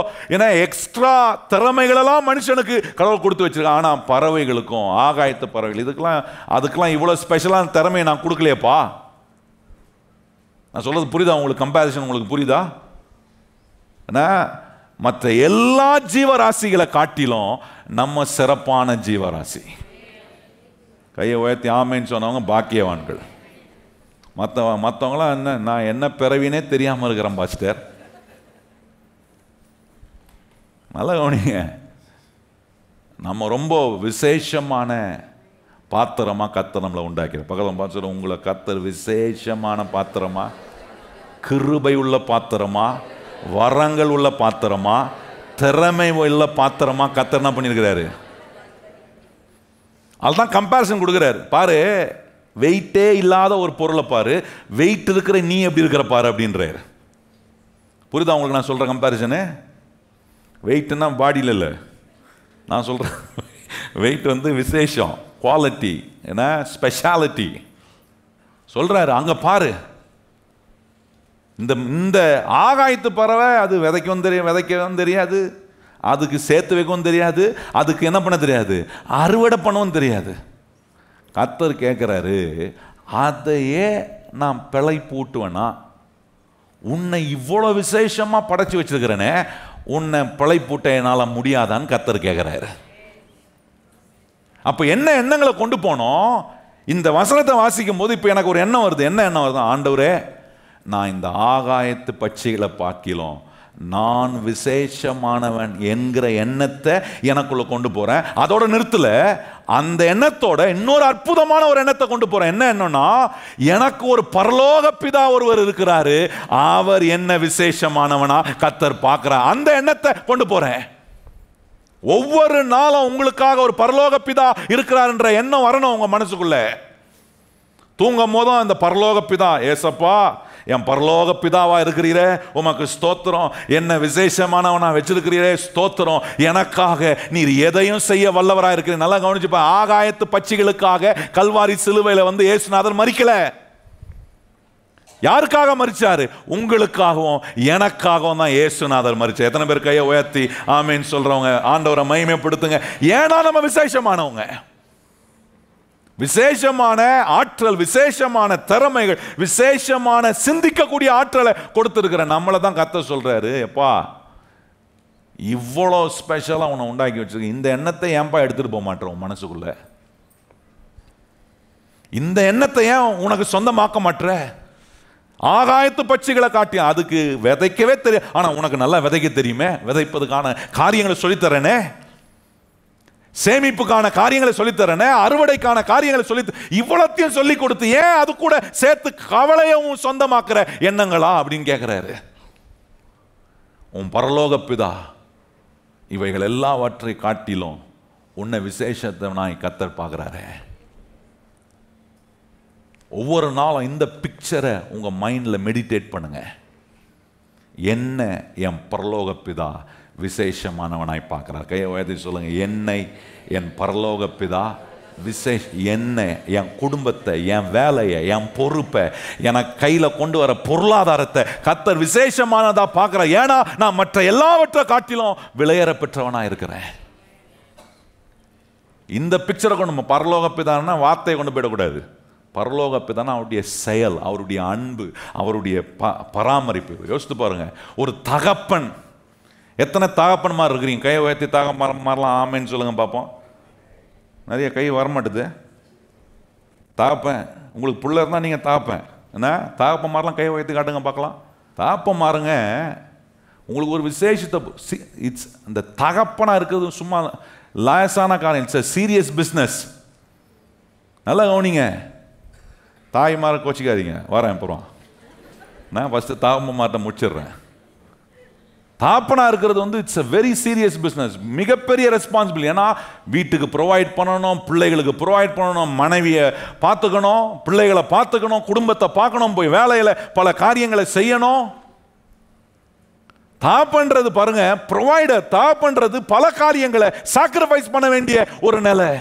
எக்ஸ்ட்ரா திறமைகளெல்லாம் மனுஷனுக்கு கடவுள் கொடுத்து வச்சிருக்கான். ஆனால் பறவைகளுக்கும் ஆகாயத்து பறவைகள் அதுக்கெல்லாம் இவ்வளோ ஸ்பெஷலான திறமையை நான் கொடுக்கலையப்பா. நான் சொல்றது புரியுதா உங்களுக்கு? கம்பேரிசன் உங்களுக்கு புரியுதா? மற்ற எல்லா ஜீவராசிகளை காட்டிலும் நம்ம சிறப்பான ஜீவராசி. கையை உயர்த்தி ஆமைன்னு சொன்னவங்க பாக்கியவான்கள். மற்றவங்களாம் நான் என்ன பிறவினே தெரியாமல் இருக்கிறேன் பாஸ்டர். நல்லா கவனிங்க, நம்ம ரொம்ப விசேஷமான பாத்திரமா கர்த்தர் நம்மளை உண்டாக்கிற. பக்கத்தில் பார்த்து உங்களை கர்த்தர் விசேஷமான பாத்திரமா, கிருபை உள்ள பாத்திரமா, வரங்கள் உள்ள பாத்திரமா, திறமை உள்ள பாத்திரமா கர்த்தர் என்ன பண்ணியிருக்கிறாரு? அதுதான் கம்பேரிசன் கொடுக்குறாரு. பாரு, வெயிட்டே இல்லாத ஒரு பொருளை பாரு, வெயிட் இருக்கிற நீ எப்படி இருக்கிற பாரு அப்படின்றாரு. புரியுதா உங்களுக்கு நான் சொல்ற கம்பேரிசனு? வெயிட்னா பாடியில் இல்லை, நான் சொல்றேன் வெயிட் விசேஷம், குவாலிட்டி, என்ன ஸ்பெஷாலிட்டி சொல்றாரு. அங்க பாரு, இந்த ஆகாயத்து பறவை அது விதைக்கவும் தெரியாது, அதுக்கு சேர்த்து வைக்கவும் தெரியாது, அதுக்கு என்ன பண்ண தெரியாது, அறுவடை பண்ணவும் தெரியாது. கர்த்தர் கேட்குறாரு, அதையே நான் பிழை பூட்டுவேனா? உன்னை இவ்வளோ விசேஷமாக படைச்சி வச்சிருக்கிறேனே, உன்னை பிழை பூட்ட என்னால் முடியாதான்னு கர்த்தர் கேட்குறாரு. அப்போ என்ன எண்ணங்களை கொண்டு போனோம்? இந்த வசனத்தை வாசிக்கும் போது இப்போ எனக்கு ஒரு எண்ணம் வருது. என்ன எண்ணம் வருது? ஆண்டவரே, நான் இந்த ஆகாயத்து பட்சிகளை பார்க்கிலும் நான் விசேஷமானவன் என்கிற எண்ணத்தை எனக்குள்ள கொண்டு போறேன். அதோட நிறுத்தல, அந்த எண்ணத்தோட இன்னொரு அற்புதமான ஒரு எண்ணத்தை கொண்டு போறேன். என்ன எண்ணம்னா, எனக்கு ஒரு பரலோக பிதா ஒருவர் இருக்கிறாரு, அவர் என்ன விசேஷமானவனா கர்த்தர் பார்க்கிறார். அந்த எண்ணத்தை கொண்டு போறேன். ஒவ்வொரு நாளும் உங்களுக்காக ஒரு பரலோக பிதா இருக்கிறார் என்ற எண்ணம் வரணும் உங்க மனசுக்குள்ள. தூங்கும் போதும் அந்த பரலோக பிதா, ஏசப்பா என் பரலோக பிதாவா இருக்கிறீரே, உமக்கு ஸ்தோத்திரம், என்ன விசேஷமானவனா வச்சிருக்கிறீரே, ஸ்தோத்திரம், எனக்காக நீர் எதையும் செய்ய வல்லவராக இருக்கிறீர். நல்லா கவனிச்சுப்பா, ஆகாயத்து பட்சிகளுக்காக கல்வாரி சிலுவையில் இயேசுநாதர் மரிக்கல. யாருக்காக மரிச்சாரு? உங்களுக்காகவும் எனக்காகவும் தான் இயேசுநாதர் மரிச்சார். எத்தனை பேர் கையை உயர்த்தி ஆமேன்னு சொல்றவங்க ஆண்டவரை மகிமைப்படுத்துங்க. ஏன்னா நம்ம விசேஷமானவங்க, விசேஷமான ஆற்றல், விசேஷமான திறமைகள், விசேஷமான சிந்திக்கக்கூடிய ஆற்றலை கொடுத்திருக்கிற நம்மளை தான் கர்த்தர் சொல்றாரு, எப்பா இவ்வளோ ஸ்பெஷலாக உன்னை உண்டாக்கி வச்சிருக்க, இந்த எண்ணத்தை ஏன்பா எடுத்துட்டு போக மாட்டோம் மனசுக்குள்ள? இந்த எண்ணத்தை ஏன் உனக்கு சொந்தமாக்க மாட்ற? ஆகாயத்து பட்சிகளை காட்டி அதுக்கு விதைக்கவே தெரியும், ஆனா உனக்கு நல்லா விதைக்க தெரியுமே, விதைப்பதுக்கான காரியங்களை சொல்லித்தரனே, சேமிப்புக்கான காரியங்களை சொல்லித்தரனே, அறுவடைக்கான காரியங்களை சொல்லி இவ்வளத்தையும் சொல்லி கொடுத்து ஏன் அது கூட சேர்த்து கவலையும் சொந்தமாக்குற எண்ணங்களா அப்படின்னு கேட்கிறாரு. உன் பரலோக பிதா இவைகள் எல்லாவற்றை காட்டிலும் உன்னை விசேஷத்தை நான் கர்த்தர் பார்க்கிறாரு. ஒவ்வொரு நாளும் இந்த பிக்சரை உங்க மைண்ட்ல மெடிடேட் பண்ணுங்க. என்ன என் பரலோக பிதா விசேஷமானவனாய் பார்க்கிறார். கையை உயர்த்தி சொல்லுங்க, என்னை என் பரலோக பிதா என்னை, என் குடும்பத்தை, என் வேலையை, என் பொறுப்பை, எனக்கு கையில கொண்டு வர பொருளாதாரத்தை கர்த்தர் விசேஷமானதா பார்க்கிறார். ஏன்னா நான் மற்ற எல்லாவற்றை காட்டிலும் விலையேற பெற்றவனா இருக்கிறேன். இந்த பிக்சரை கொண்டு நம்ம பரலோக பிதான்னா வார்த்தையை கொண்டு போயிடக்கூடாது. பரலோக பிதானா அவருடைய செயல், அவருடைய அன்பு, அவருடைய பராமரிப்பு. யோசித்து பாருங்க, ஒரு தகப்பன், எத்தனை தகப்பன் மாதிரி இருக்கிறீங்க? கையை உயர்த்தி தகப்பன் மாதிரிலாம் ஆமேன்னு சொல்லுங்க பார்ப்போம். நிறைய கை வரமாட்டுது. தகப்பன், உங்களுக்கு பிள்ளை இருந்தால் நீங்கள் தகப்பன் என்ன, தகப்பன் மாதிரிலாம் கை உயர்த்தி காட்டுங்க பார்க்கலாம். தகப்பன் மாறுங்க, உங்களுக்கு ஒரு விசேஷத்தை. இட்ஸ் அந்த தகப்பனாக இருக்கிறது சும்மா லாயசான காரியம், இட்ஸ் a சீரியஸ் பிஸ்னஸ். நல்லா கவனிங்க, தாய்மாரை கோச்சிக்காதீங்க. வரேன் அப்புறம், நான் ஃபஸ்ட்டு தாப்பமார்ட்ட முடிச்சிடுறேன். தாப்பனா இருக்கிறது it's a very serious business, மிகப்பெரிய ரெஸ்பான்சிபிலிட்டி. ஏன்னா வீட்டுக்கு ப்ரொவைட் பண்ணணும், பிள்ளைகளுக்கு ப்ரொவைட் பண்ணணும், மனைவியை பார்த்துக்கணும், பிள்ளைகளை பார்த்துக்கணும், குடும்பத்தை பார்க்கணும், போய் வேலையில் பல காரியங்களை செய்யணும். தாப்பன்றது பாருங்க, ப்ரொவைடர். தாப்பன்றது பல காரியங்களை சாக்ரிஃபைஸ் பண்ண வேண்டிய ஒரு நிலை.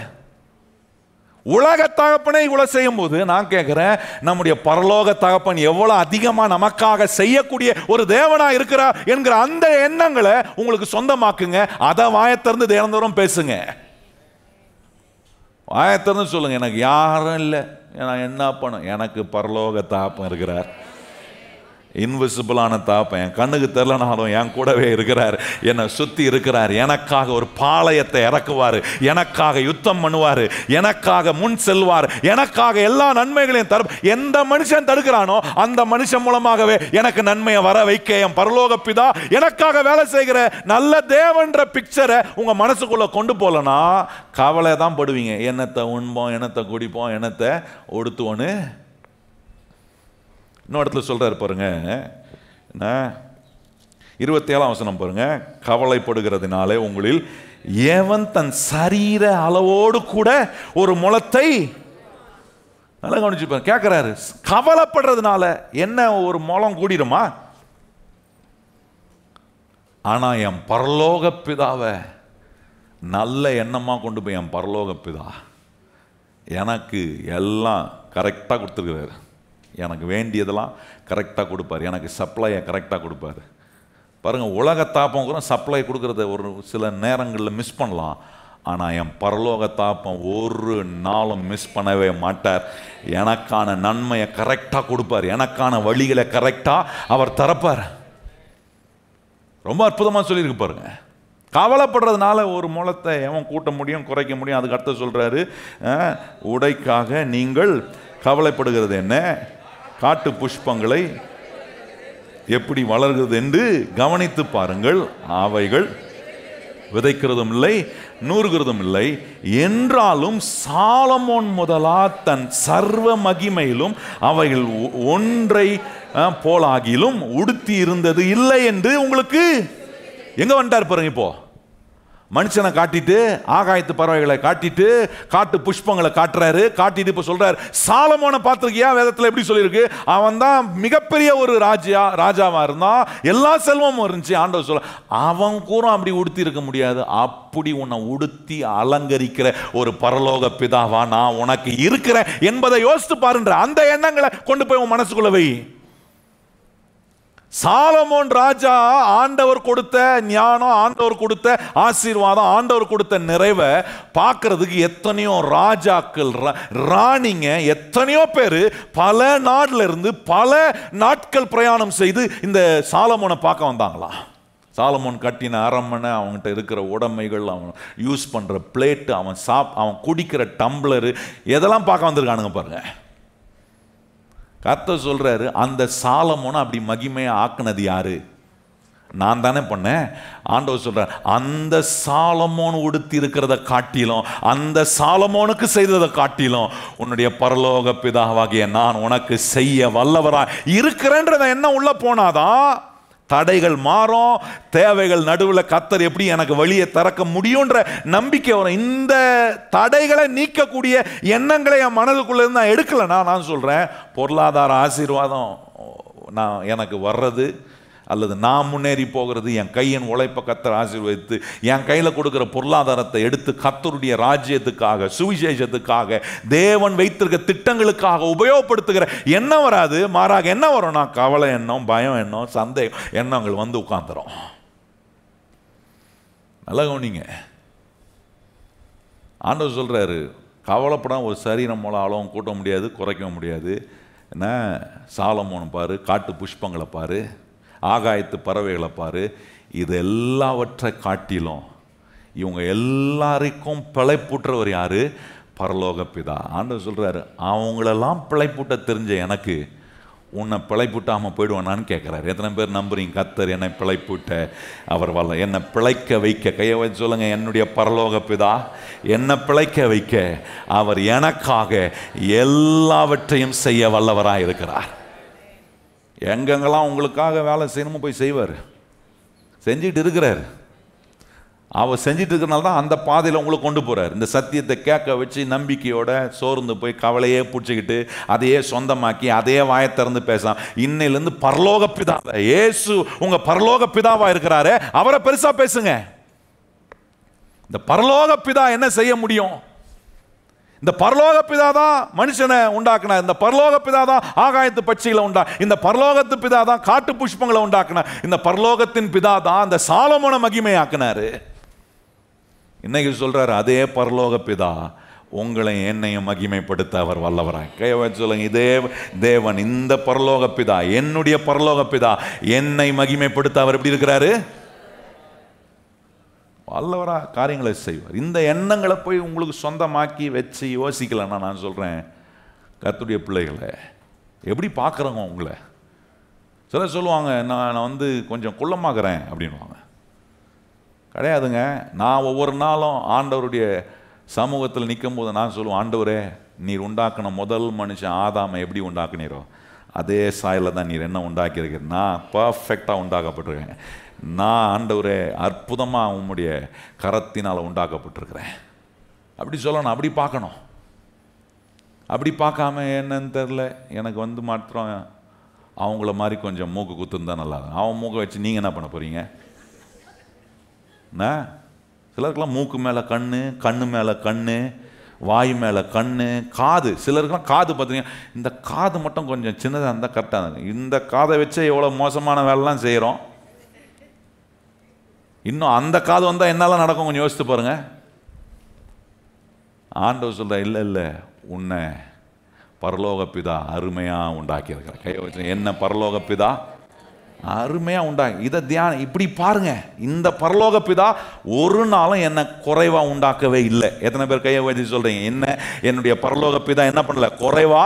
உலக தகப்பனை இவ்வளவு செய்யும் போது நான் கேட்கிறேன், நம்முடைய பரலோக தகப்பன் எவ்வளவு அதிகமா நமக்காக செய்யக்கூடிய ஒரு தேவனா இருக்கிறார் என்கிற அந்த எண்ணங்களை உங்களுக்கு சொந்தமாக்குங்க. அதை வாயத்திறந்து தினந்தோறும் பேசுங்க. வாயத்திறந்து சொல்லுங்க, எனக்கு யாரும் இல்லை, நான் என்ன பண்ணும், எனக்கு பரலோக தகப்பன் இருக்கிறார். இன்விசிபிளான தாப்பன், என் கண்ணுக்கு தெரியலனாலும் என் கூடவே இருக்கிறார், என்னை சுற்றி இருக்கிறார், எனக்காக ஒரு பாளையத்தை இறக்குவார், எனக்காக யுத்தம் பண்ணுவார், எனக்காக முன் செல்வார், எனக்காக எல்லா நன்மைகளையும் தர. எந்த மனுஷன் தடுக்கிறானோ அந்த மனுஷன் மூலமாகவே எனக்கு நன்மையை வர வைக்க என் பரலோக பிதா எனக்காக வேலை செய்கிற நல்ல தேவன்ற பிக்சரை உங்க மனசுக்குள்ள கொண்டு போலனா கவலை தான் படுவீங்க. என்னத்தை உண்போம், என்னத்தை குடிப்போம், என்னத்தை ஒடுத்துவோன்னு. இன்னொரு இடத்துல சொல்றாரு பாருங்க, 27ஆம் வசனம் பாருங்க, கவலைப்படுகிறதுனாலே உங்களில் எவன் தன் சரீர அளவோடு கூட ஒரு முளத்தை, நல்லா கவனிச்சு கேட்கிறாரு, கவலைப்படுறதுனால என்ன ஒரு முளம் கூடிடுமா? ஆனா என் பரலோக பிதாவை நல்ல எண்ணமா கொண்டு போய் என் பரலோக பிதா எனக்கு எல்லாம் கரெக்டாக கொடுத்துருக்கிறாரு. எனக்கு வேண்டியதெல்லாம் கரெக்டாக கொடுப்பார், எனக்கு சப்ளையை கரெக்டாக கொடுப்பார். பாருங்கள், உலக தாப்பம் கூட சப்ளை கொடுக்குறத ஒரு சில நேரங்களில் மிஸ் பண்ணலாம். ஆனால் என் பரலோக தாப்பம் ஒரு நாளும் மிஸ் பண்ணவே மாட்டார். எனக்கான நன்மையை கரெக்டாக கொடுப்பார், எனக்கான வழிகளை கரெக்டாக அவர் தரப்பார். ரொம்ப அற்புதமாக சொல்லியிருக்கு பாருங்க. கவலைப்படுறதுனால ஒரு முளத்தை எவன் கூட்ட முடியும், குறைக்க முடியும்? அதுக்கு அடுத்து சொல்கிறாரு, உடைக்காக நீங்கள் கவலைப்படுகிறது என்ன, காட்டு புஷ்பங்களை எப்படி வளர்கிறது என்று கவனித்து பாருங்கள், அவைகள் விதைக்கிறதும் இல்லை, நூறுகிறதும் இல்லை, என்றாலும் சாலமோன் முதலா தன் சர்வ மகிமையிலும் அவைகள் ஒன்றை போலாகிலும் உடுத்தி இருந்தது இல்லை என்று உங்களுக்கு எங்க வந்துட்டார் பாருங்க. இப்போ மனுஷனை காட்டிட்டு, ஆகாயத்து பறவைகளை காட்டிட்டு, காட்டு புஷ்பங்களை காட்டுறாரு, காட்டிட்டு இப்போ சொல்றாரு, சாலமோனை பார்த்திருக்கியா? வேதத்தில் எப்படி சொல்லியிருக்கு? அவன் தான் மிகப்பெரிய ஒரு ராஜாவா இருந்தான், எல்லா செல்வமும் இருந்துச்சு. ஆண்டவர் சொல்ல, அவன் கூட அப்படி உடுத்தி இருக்க முடியாது. அப்படி உன்னை உடுத்தி அலங்கரிக்கிற ஒரு பரலோக பிதாவா நான் உனக்கு இருக்கிறேன் என்பதை யோசித்து பாருன்ற அந்த எண்ணங்களை கொண்டு போய் உன் மனசுக்குள்ள வை. சாலமோன் ராஜா ஆண்டவர் கொடுத்த ஞானம், ஆண்டவர் கொடுத்த ஆசீர்வாதம், ஆண்டவர் கொடுத்த நிறைவை பார்க்கறதுக்கு எத்தனையோ ராஜாக்கள், ராணிங்க, எத்தனையோ பேர் பல நாட்டில இருந்து பல நாட்கள் பிரயாணம் செய்து இந்த சாலமோனை பார்க்க வந்தாங்களாம். சாலமோன் கட்டின அரண்மனை, அவன்கிட்ட இருக்கிற உடைமைகள், அவன் யூஸ் பண்ணுற பிளேட்டு, அவன் குடிக்கிற டம்ளரு, எதெல்லாம் பார்க்க வந்திருக்கானுங்க பாருங்க. கர்த்தர் சொல்றாரு, அந்த சாலமோனை அப்படி மகிமையை ஆக்குனது யாரு? நான் தானே பண்ணேன். ஆண்டவர் சொல்றார், அந்த சாலமோன் உடுத்தி இருக்கிறத காட்டிலும், அந்த சாலமோனுக்கு செய்ததை காட்டிலும் உன்னுடைய பரலோக பிதாவாகிய நான் உனக்கு செய்ய வல்லவரா இருக்கிறேன்றத என்ன உள்ள போனாதான் தடைகள் மாறும். தேவைகள் நடுவில் கர்த்தர் எப்படி எனக்கு வழியை திறக்க முடியும்ன்ற நம்பிக்கை வரும். இந்த தடைகளை நீக்கக்கூடிய எண்ணங்களை என் மனதுக்குள்ள இருந்து நான் எடுக்கலைன்னா, நான் சொல்றேன், பொருளாதார ஆசீர்வாதம் எனக்கு வர்றது அல்லது நான் முன்னேறி போகிறது, என் கையின் உழைப்பை கர்த்தர் ஆசீர்வதித்து என் கையில் கொடுக்குற பொருளாதாரத்தை எடுத்து கர்த்தருடைய ராஜ்யத்துக்காக, சுவிசேஷத்துக்காக, தேவன் வைத்திருக்க திட்டங்களுக்காக உபயோகப்படுத்துகிற எண்ணம் வராது. மாறாக என்ன வரும்னா கவலை எண்ணம், பயம் எண்ணம், சந்தேகம் எண்ணங்கள் வந்து உட்கார்ந்துரும். நல்லா கவனிங்க. ஆண்டவர் சொல்றாரு, கவலைப்படாம ஒரு சரீரம் மூலம் அளவும் கூட்ட முடியாது, குறைக்க முடியாது. என்ன, சாலமோனை பாரு, காட்டு புஷ்பங்களை பாரு, ஆகாயத்து பறவைகளை பாரு, இது எல்லாவற்றை காட்டிலும் இவங்க எல்லாருக்கும் பிழைப்பூட்டுறவர் யாரு? பரலோக பிதா. ஆண்டவர் சொல்றாரு, அவங்களெல்லாம் பிழைப்பூட்ட தெரிஞ்ச எனக்கு உன்னை பிழைப்பூட்டாமல் போயிடுவானான்னு கேட்குறாரு. எத்தனை பேர் நம்புறீங்க கர்த்தர் என்னை பிழைப்பூட்ட அவர் வல்ல, என்னை பிழைக்க வைக்க? கையை வச்சு சொல்லுங்க, என்னுடைய பரலோக பிதா என்னை பிழைக்க வைக்க அவர் எனக்காக எல்லாவற்றையும் செய்ய வல்லவராக இருக்கிறார். எங்கெங்கெல்லாம் உங்களுக்காக வேலை செய்யணுமோ போய் செய்வார், செஞ்சுட்டு இருக்கிறார். அவர் செஞ்சுட்டு இருக்கிறனால தான் அந்த பாதையில் உங்களை கொண்டு போகிறார். இந்த சத்தியத்தை கேட்க வச்சு நம்பிக்கையோட சோர்ந்து போய் கவலையே பிடிச்சிக்கிட்டு அதையே சொந்தமாக்கி அதையே வாயை திறந்து பேசலாம். இன்னையிலேருந்து பரலோக பிதா, இயேசு உங்கள் பரலோக பிதாவாக இருக்கிறாரு, அவரை பெருசாக பேசுங்க. இந்த பரலோக பிதா என்ன செய்ய முடியும்? இந்த பரலோக பிதா தான் மனுஷனை உண்டாக்குனார். இந்த பரலோக பிதா தான் ஆகாயத்து பட்சிகளை இந்த பரலோகத்து பிதா தான் காட்டு புஷ்பங்களை உண்டாக்குனார். இந்த பரலோகத்தின் பிதா தான் அந்த சாலமோனை மகிமையாக்குனாரு. இன்னைக்கு சொல்றாரு, அதே பரலோக பிதா உங்களை என்னையும் மகிமைப்படுத்த அவர் வல்லவராய். கையை வச்சு சொல்லுங்க, இதே தேவன், இந்த பரலோக பிதா, என்னுடைய பரலோக பிதா என்னை மகிமைப்படுத்த அவர் எப்படி இருக்கிறாரு? வல்லவரா காரியங்களை செய்வார். இந்த எண்ணங்களை போய் உங்களுக்கு சொந்தமாக்கி வச்சு யோசிக்கலன்னா, நான் சொல்கிறேன், கர்த்தருடைய பிள்ளைகளை எப்படி பார்க்குறவங்க உங்களை? சிலர் சொல்லுவாங்க, நான் வந்து கொஞ்சம் குள்ளமாக்குறேன் அப்படின்வாங்க. கிடையாதுங்க. நான் ஒவ்வொரு நாளும் ஆண்டவருடைய சமூகத்தில் நிற்கும் போது நான் சொல்லுவேன், ஆண்டவரே, நீர் உண்டாக்கின முதல் மனுஷன் ஆதாமை எப்படி உண்டாக்குனீரோ அதே சாயலில் தான் நீர் என்ன உண்டாக்கியிருக்கீர். நான் பர்ஃபெக்டாக உண்டாக்கப்பட்டிருக்கேன். நான் ஆண்டவரே அற்புதமாக உம்முடைய கரத்தினால் உண்டாக்கப்பட்டிருக்கிறேன். அப்படி சொல்லணும், அப்படி பார்க்கணும். அப்படி பார்க்காம என்னன்னு தெரில, எனக்கு வந்து மாத்திரம் அவங்கள மாதிரி கொஞ்சம் மூக்கு குத்துன்னு தான் நல்லா. அவன் மூக்கை வச்சு நீங்கள் என்ன பண்ண போகிறீங்க? சிலருக்கெல்லாம் மூக்கு மேலே கண்ணு, கண்ணு மேலே கண்ணு, வாய் மேலே கண்ணு, காது. சிலருக்கெல்லாம் காது பார்த்தீங்கன்னா, இந்த காது மட்டும் கொஞ்சம் சின்னதாக இருந்தால் கரெக்டாக இருக்கும். இந்த காதை வச்சு எவ்வளோ மோசமான வேலைலாம் செய்கிறோம். இன்னும் அந்த காது வந்தால் என்னெல்லாம் நடக்கும் கொஞ்சம் யோசித்து பாருங்க. ஆண்டவர் சொல்ற, இல்லை இல்லை, உன்னை பரலோக பிதா அருமையாக உண்டாக்கியிருக்கிற. கை வச்சு, என்ன பரலோக பிதா அருமையாக உண்டாக்கி, இதை தியானம் இப்படி பாருங்க. இந்த பரலோக பிதா ஒரு நாளும் என்னை குறைவாக உண்டாக்கவே இல்லை. எத்தனை பேர் கையை வச்சு சொல்றீங்க, என்ன என்னுடைய பரலோக பிதா என்ன பண்ணல? குறைவா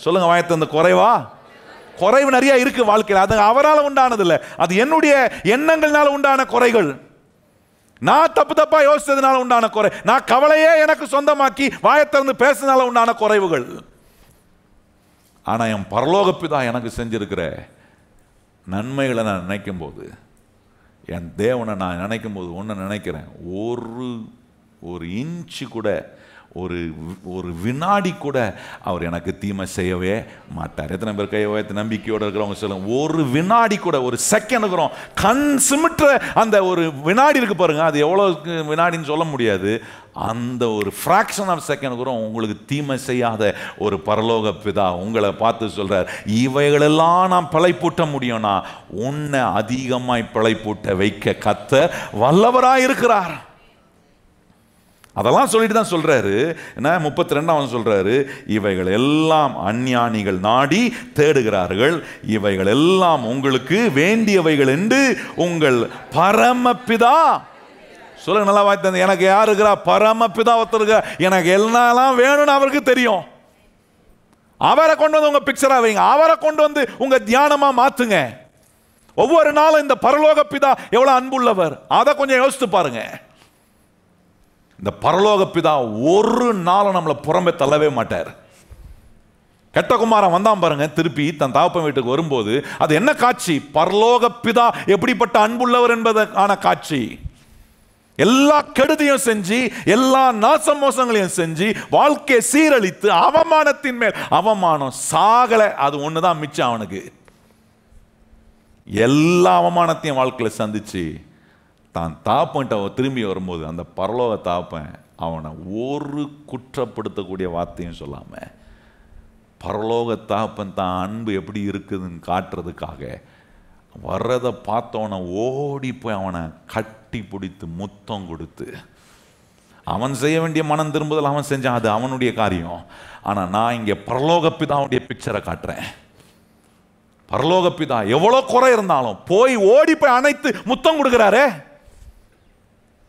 சொல்லுங்க, வாயத்து. அந்த குறைவா, குறைவு நிறைய இருக்கு வாழ்க்கையில். அது அவரால் உண்டானது இல்லை, அது என்னுடைய எண்ணங்கள்னால உண்டான குறைகள். நான் தப்பு தப்பா யோசிச்சதுனால உண்டான குறை, நான் கவலையே எனக்கு சொந்தமாக்கி வாயத்திறந்து பேசுனால உண்டான குறைவுகள். ஆனா என் பரலோக பிதா எனக்கு செஞ்சிருக்கிற நன்மைகளை நான் நினைக்கும் போது, என் தேவனை நான் நினைக்கும் போது ஒன்று நினைக்கிறேன், ஒரு இன்ச்சு கூட, ஒரு வினாடி கூட அவர் எனக்கு தீமை செய்யவே மாட்டார். எத்தனை பேர் கையை உயர்த்தி நம்பிக்கையோடு இருக்கிறவங்க சொல்லுங்க, ஒரு வினாடி கூட, ஒரு செகண்ட் இருக்கிறோம், கண் சிமிட்டுற அந்த ஒரு வினாடி இருக்கு பாருங்க, அது எவ்வளோ வினாடின்னு சொல்ல முடியாது. அந்த ஒரு ஃப்ராக்ஷன் ஆஃப் செகண்ட் கூட உங்களுக்கு தீமை செய்யாத ஒரு பரலோக பிதா உங்களை பார்த்து சொல்றார், இவைகளெல்லாம் நான் பிழைப்பூட்ட முடியும்னா உன்னை அதிகமாய் பிழைப்பூட்ட வைக்க கர்த்தர் வல்லவராய் இருக்கிறார். அதெல்லாம் சொல்லிட்டு தான் சொல்றாரு. என்ன 32 அவன் சொல்றாரு, இவைகள் எல்லாம் அஞ்ஞானிகள் நாடி தேடுகிறார்கள், இவைகள் எல்லாம் உங்களுக்கு வேண்டியவைகள் என்று உங்கள் பரமபிதா. சொல்லுங்க நல்லா வாய்த்து, எனக்கு யார் இருக்கிறா? பரமபிதா ஒருத்தருக்க. எனக்கு எல்லாம் வேணும்னு அவருக்கு தெரியும். அவரை கொண்டு வந்து உங்க பிக்சரா வைங்க, அவரை கொண்டு வந்து உங்க தியானமா மாத்துங்க. ஒவ்வொரு நாளும் இந்த பரலோக பிதா எவ்வளவு அன்புள்ளவர், அதை கொஞ்சம் யோசித்து பாருங்க. இந்த பரலோக பிதா ஒரு நாளும் நம்மளை புறம்பே தள்ளவே மாட்டார். கெட்ட குமாரன் வந்தான் பாருங்க, திருப்பி தன் தகப்பன் வீட்டுக்கு வரும்போது அது என்ன காட்சி? பரலோக பிதா எப்படிப்பட்ட அன்புள்ளவர் என்பதற்கான காட்சி. எல்லா கெடுதியும் செஞ்சு, எல்லா நாச மோசங்களையும் செஞ்சு, வாழ்க்கையை சீரழித்து, அவமானத்தின் மேல் அவமானம், சாகலை, அது ஒண்ணுதான் மிச்சம் அவனுக்கு. எல்லா அவமானத்தையும் வாழ்க்கையில சந்திச்சு தான் தாப்பன்ட்ட திரும்பி வரும்போது அந்த பரலோக தாப்பன் அவனை ஒரு குற்றப்படுத்தக்கூடிய வார்த்தையும் சொல்லாம, பரலோக தாப்பன் தான் அன்பு எப்படி இருக்குதுன்னு காட்டுறதுக்காக வர்றதை பார்த்தவனை ஓடி போய் அவனை கட்டி பிடித்து முத்தம் கொடுத்து, அவன் செய்ய வேண்டிய மனம் திரும்புதல் அவன் செஞ்சான், அது அவனுடைய காரியம். ஆனா நான் இங்க பரலோக பிதாவுடைய பிக்சரை காட்டுறேன். பரலோக பிதா எவ்வளவு குறை இருந்தாலும் போய் ஓடி போய் அணைத்து முத்தம் கொடுக்கிறாரே.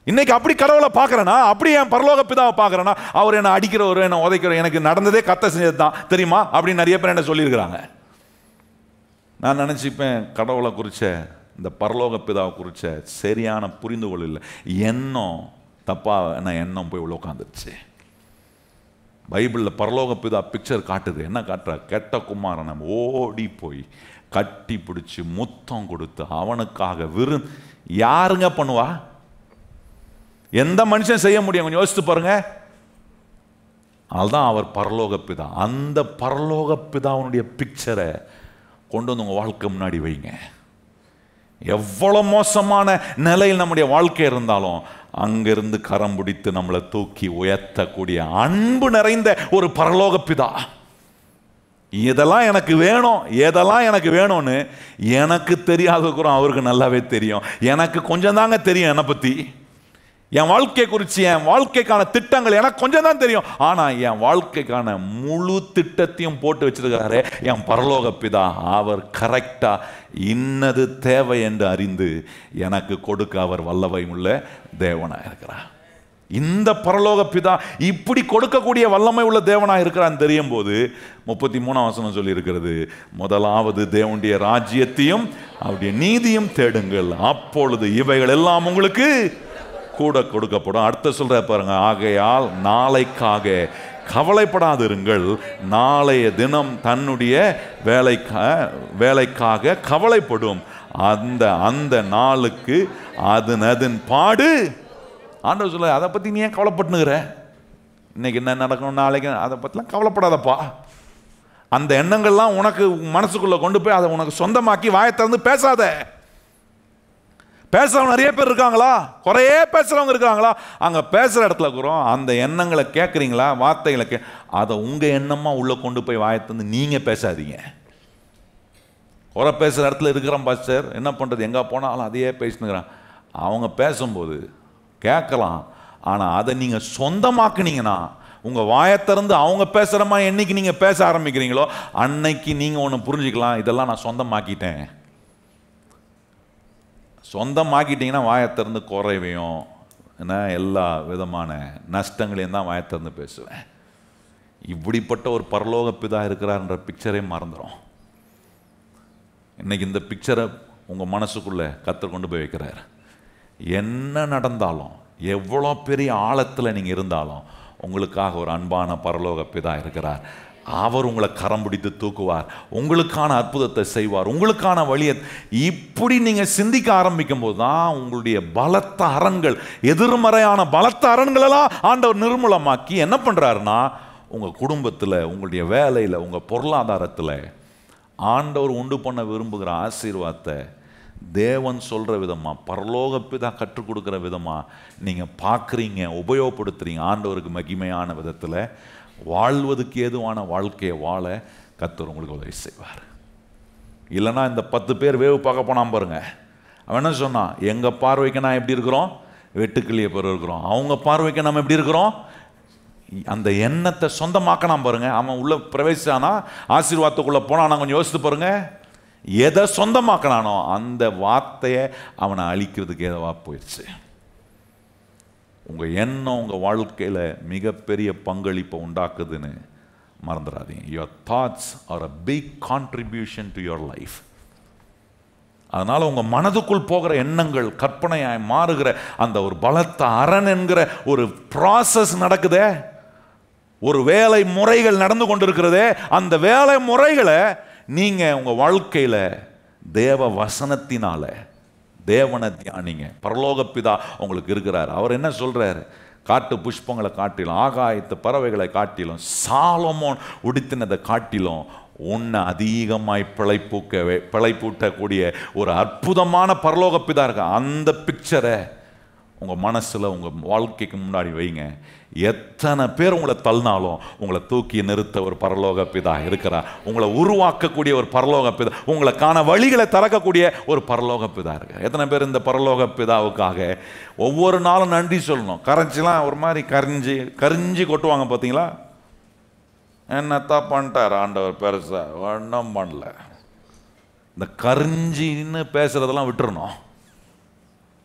இன்னைக்கு அப்படி கடவுளை பார்க்கறேனா, அப்படி என் பரலோக பிதாவை பார்க்கறேனா, அவர் என்ன அடிக்கிறவர், என்ன உதைக்கிறவர், எனக்கு நடந்ததே கத்த செஞ்சது தான் தெரியுமா அப்படின்னு நிறைய பேர் என்ன சொல்லியிருக்கிறாங்க. நான் நினைச்சுப்பேன், கடவுளை குறிச்ச இந்த பரலோக பிதாவை குறிச்ச சரியான புரிந்துகொள் இல்லை, எண்ணம் தப்பா எண்ணம் போய் உள்ள உட்காந்துருச்சு. பைபிளில் பரலோக பிதா பிக்சர் காட்டுது. என்ன காட்டுற? கெட்ட குமாரனை ஓடி போய் கட்டி பிடிச்சி முத்தம் கொடுத்து அவனுக்காக யாருங்க பண்ணுவா? எந்த மனுஷன் செய்ய முடியும்? கொஞ்சம் யோசித்து பாருங்க. அதுதான் அவர் பரலோக பிதா. அந்த பரலோக பிதாவுடைய பிக்சரை கொண்டு வந்து உங்க வாழ்க்கை முன்னாடி வைங்க. எவ்வளவு மோசமான நிலையில் நம்முடைய வாழ்க்கை இருந்தாலும் அங்கிருந்து கரம் பிடித்து நம்மளை தூக்கி உயர்த்தக்கூடிய அன்பு நிறைந்த ஒரு பரலோக பிதா. இதெல்லாம் எனக்கு வேணும், எதெல்லாம் எனக்கு வேணும்னு எனக்கு தெரியாத கூட அவருக்கு நல்லாவே தெரியும். எனக்கு கொஞ்சம் தாங்க தெரியும் என்னை பத்தி, என் வாழ்க்கை குறித்து, என் வாழ்க்கைக்கான திட்டங்கள் எனக்கு கொஞ்சம் தான் தெரியும். ஆனா என் வாழ்க்கைக்கான முழு திட்டத்தையும் போட்டு வச்சிருக்கிறாரு என் பரலோக பிதா. அவர் கரெக்டா இன்னது தேவை என்று அறிந்து எனக்கு கொடுக்க அவர் வல்லமை உள்ள தேவனாக இருக்கிறார். இந்த பரலோக பிதா இப்படி கொடுக்கக்கூடிய வல்லமை உள்ள தேவனாக இருக்கிறான்னு தெரியும் போது 33ஆம் வசனம் சொல்லி இருக்கிறது, முதலாவது தேவனுடைய ராஜ்யத்தையும் அவருடைய நீதியும் தேடுங்கள், அப்பொழுது இவைகள் எல்லாம் உங்களுக்கு கூட கொடுக்கப்படும். அடுத்த சொல்ற பாருங்க, ஆகையால் நாளைக்காக கவலைப்படாதிருங்கள், நாளைய தினம் தன்னுடைய வேலைக்காக கவலைப்படும், அந்த நாளுக்கு அதன் பாடு. ஆண்டவர் சொல்ல, அதை பத்தி நீ ஏன் கவலைப்பட்டுனுகிற? இன்னைக்கு என்ன நடக்கணும், நாளைக்கு அதை பத்திலாம் கவலைப்படாதப்பா. அந்த எண்ணங்கள்லாம் உனக்கு மனசுக்குள்ள கொண்டு போய் அதை உனக்கு சொந்தமாக்கி வாயை திறந்து பேசாத. பேசுறவங்க நிறைய பேர் இருக்காங்களா? குறையே பேசுறவங்க இருக்காங்களா? அங்க பேசுற இடத்துல இருக்கிறோம், அந்த எண்ணங்களை கேட்குறீங்களா? வார்த்தைகளை அதை உங்க எண்ணமா உள்ள கொண்டு போய் வாயை திறந்து நீங்க பேசாதீங்க. குறை பேசுற இடத்துல இருக்கிறோம் பாஸ்டர், என்ன பண்றது, எங்க போனாலும் அதையே பேசினுக்கிறான். அவங்க பேசும்போது கேட்கலாம், ஆனால் அதை நீங்கள் சொந்தமாக்குனீங்கன்னா, உங்கள் வாயை திறந்து அவங்க பேசுகிற மாதிரி என்னைக்கு நீங்கள் பேச ஆரம்பிக்கிறீங்களோ அன்னைக்கு நீங்கள் ஒன்று புரிஞ்சுக்கலாம், இதெல்லாம் நான் சொந்தமாக்கிட்டேன். சொந்தமாக்கிட்டீங்கன்னா வாயை திறந்து குறைவையும் என்ன எல்லா விதமான நஷ்டங்களையும் தான் வாயை திறந்து பேசுவேன். இப்படிப்பட்ட ஒரு பரலோக பிதா இருக்கிறார்ன்ற பிக்சரே மறந்துடும். இன்னைக்கு இந்த பிக்சரை உங்கள் மனசுக்குள்ளே கர்த்தர் கொண்டு போய் வைக்கிறார். என்ன நடந்தாலும், எவ்வளோ பெரிய ஆழத்தில் நீங்கள் இருந்தாலும், உங்களுக்காக ஒரு அன்பான பரலோக பிதா இருக்கிறார். அவர் உங்களை கரம் பிடித்து தூக்குவார், உங்களுக்கான அற்புதத்தை செய்வார், உங்களுக்கான வழியை. இப்படி நீங்கள் சிந்திக்க ஆரம்பிக்கும் போது தான் உங்களுடைய பலத்த அரண்கள், எதிர்மறையான பலத்த அரண்களெல்லாம் ஆண்டவர் நிர்மூலமாக்கி என்ன பண்ணுறாருன்னா, உங்கள் குடும்பத்தில், உங்களுடைய வேலையில், உங்கள் பொருளாதாரத்தில் ஆண்டவர் உண்டு பண்ண விரும்புகிற ஆசீர்வாதத்தை தேவன் சொல்கிற விதமாக, பரலோக பிதா கற்றுக் கொடுக்குற விதமாக நீங்கள் பார்க்குறீங்க, உபயோகப்படுத்துகிறீங்க. ஆண்டவருக்கு மகிமையான விதத்தில் வாழ்வதுக்கு ஏதுவான வாழ்க்கையை வாழ கர்த்தர் உங்களுக்கு உதவி செய்வார். இல்லைன்னா இந்த 10 பேர் வேவு பார்க்க போனான் பாருங்க, அவன் என்ன சொன்னான், எங்கள் பார்வைக்கு நான் எப்படி இருக்கிறோம், வெட்டுக்கிளியை போல இருக்கிறோம். அவங்க பார்வைக்கு நம்ம எப்படி இருக்கிறோம்? அந்த எண்ணத்தை சொந்தமாக்கலாம் பாருங்க. அவன் உள்ள பிரவேசிச்சானா, ஆசீர்வாதத்துக்குள்ள போனா, கொஞ்சம் யோசித்து பாருங்க, எதை சொந்தமாக்கலானோ அந்த வார்த்தையை அவனை அழிக்கிறதுக்கு ஏதவா போயிடுச்சு. உங்க எண்ணம் உங்க வாழ்க்கையில மிகப்பெரிய பங்களிப்பை உண்டாக்குதுன்னு மறந்துடாதீங்க. Your thoughts are a big contribution to your life. அதனால உங்க மனதுக்குள் போகிற எண்ணங்கள் கற்பனையாய் மாறுகிற அந்த ஒரு பலத்த அரண் என்கிற ஒரு ப்ராசஸ் நடக்குதே, ஒரு வேலை முறைகள் நடந்து கொண்டிருக்கிறதே, அந்த வேலை முறைகளை நீங்க உங்க வாழ்க்கையில தேவ வசனத்தினால தேவனை தியானிங்க. பரலோக பிதா உங்களுக்கு இருக்கிறார். அவர் என்ன சொல்றாரு? காட்டு புஷ்பங்களை காட்டிலும், ஆகாயத்து பறவைகளை காட்டிலும், சாலமோன் உடுத்தினதை காட்டிலும் உன்னை அதிகமாய் பிழைப்பூட்டக்கூடிய ஒரு அற்புதமான பரலோக பிதா இருக்கு. அந்த பிக்சரை உங்க மனசுல உங்க வாழ்க்கைக்கு முன்னாடி வைங்க. எத்தனை பேர் உங்களை தள்ளினாலும் உங்களை தூக்கி நிறுத்த ஒரு பரலோக பிதா இருக்கிறார். உங்களை உருவாக்கக்கூடிய ஒரு பரலோக பிதா, உங்களுக்கான வழிகளை திறக்கக்கூடிய ஒரு பரலோக பிதா இருக்கு. எத்தனை பேர் இந்த பரலோக பிதாவுக்காக ஒவ்வொரு நாளும் நன்றி சொல்லணும்? கரைஞ்சிலாம் ஒரு மாதிரி கரிஞ்சி கொட்டுவாங்க பார்த்தீங்களா? என்னத்தான் பண்ணிட்டார் ஆண்டவர், பெருசா ஒன்றும் பண்ணல. இந்த கரிஞ்சின்னு பேசுறதெல்லாம் விட்டுறணும்.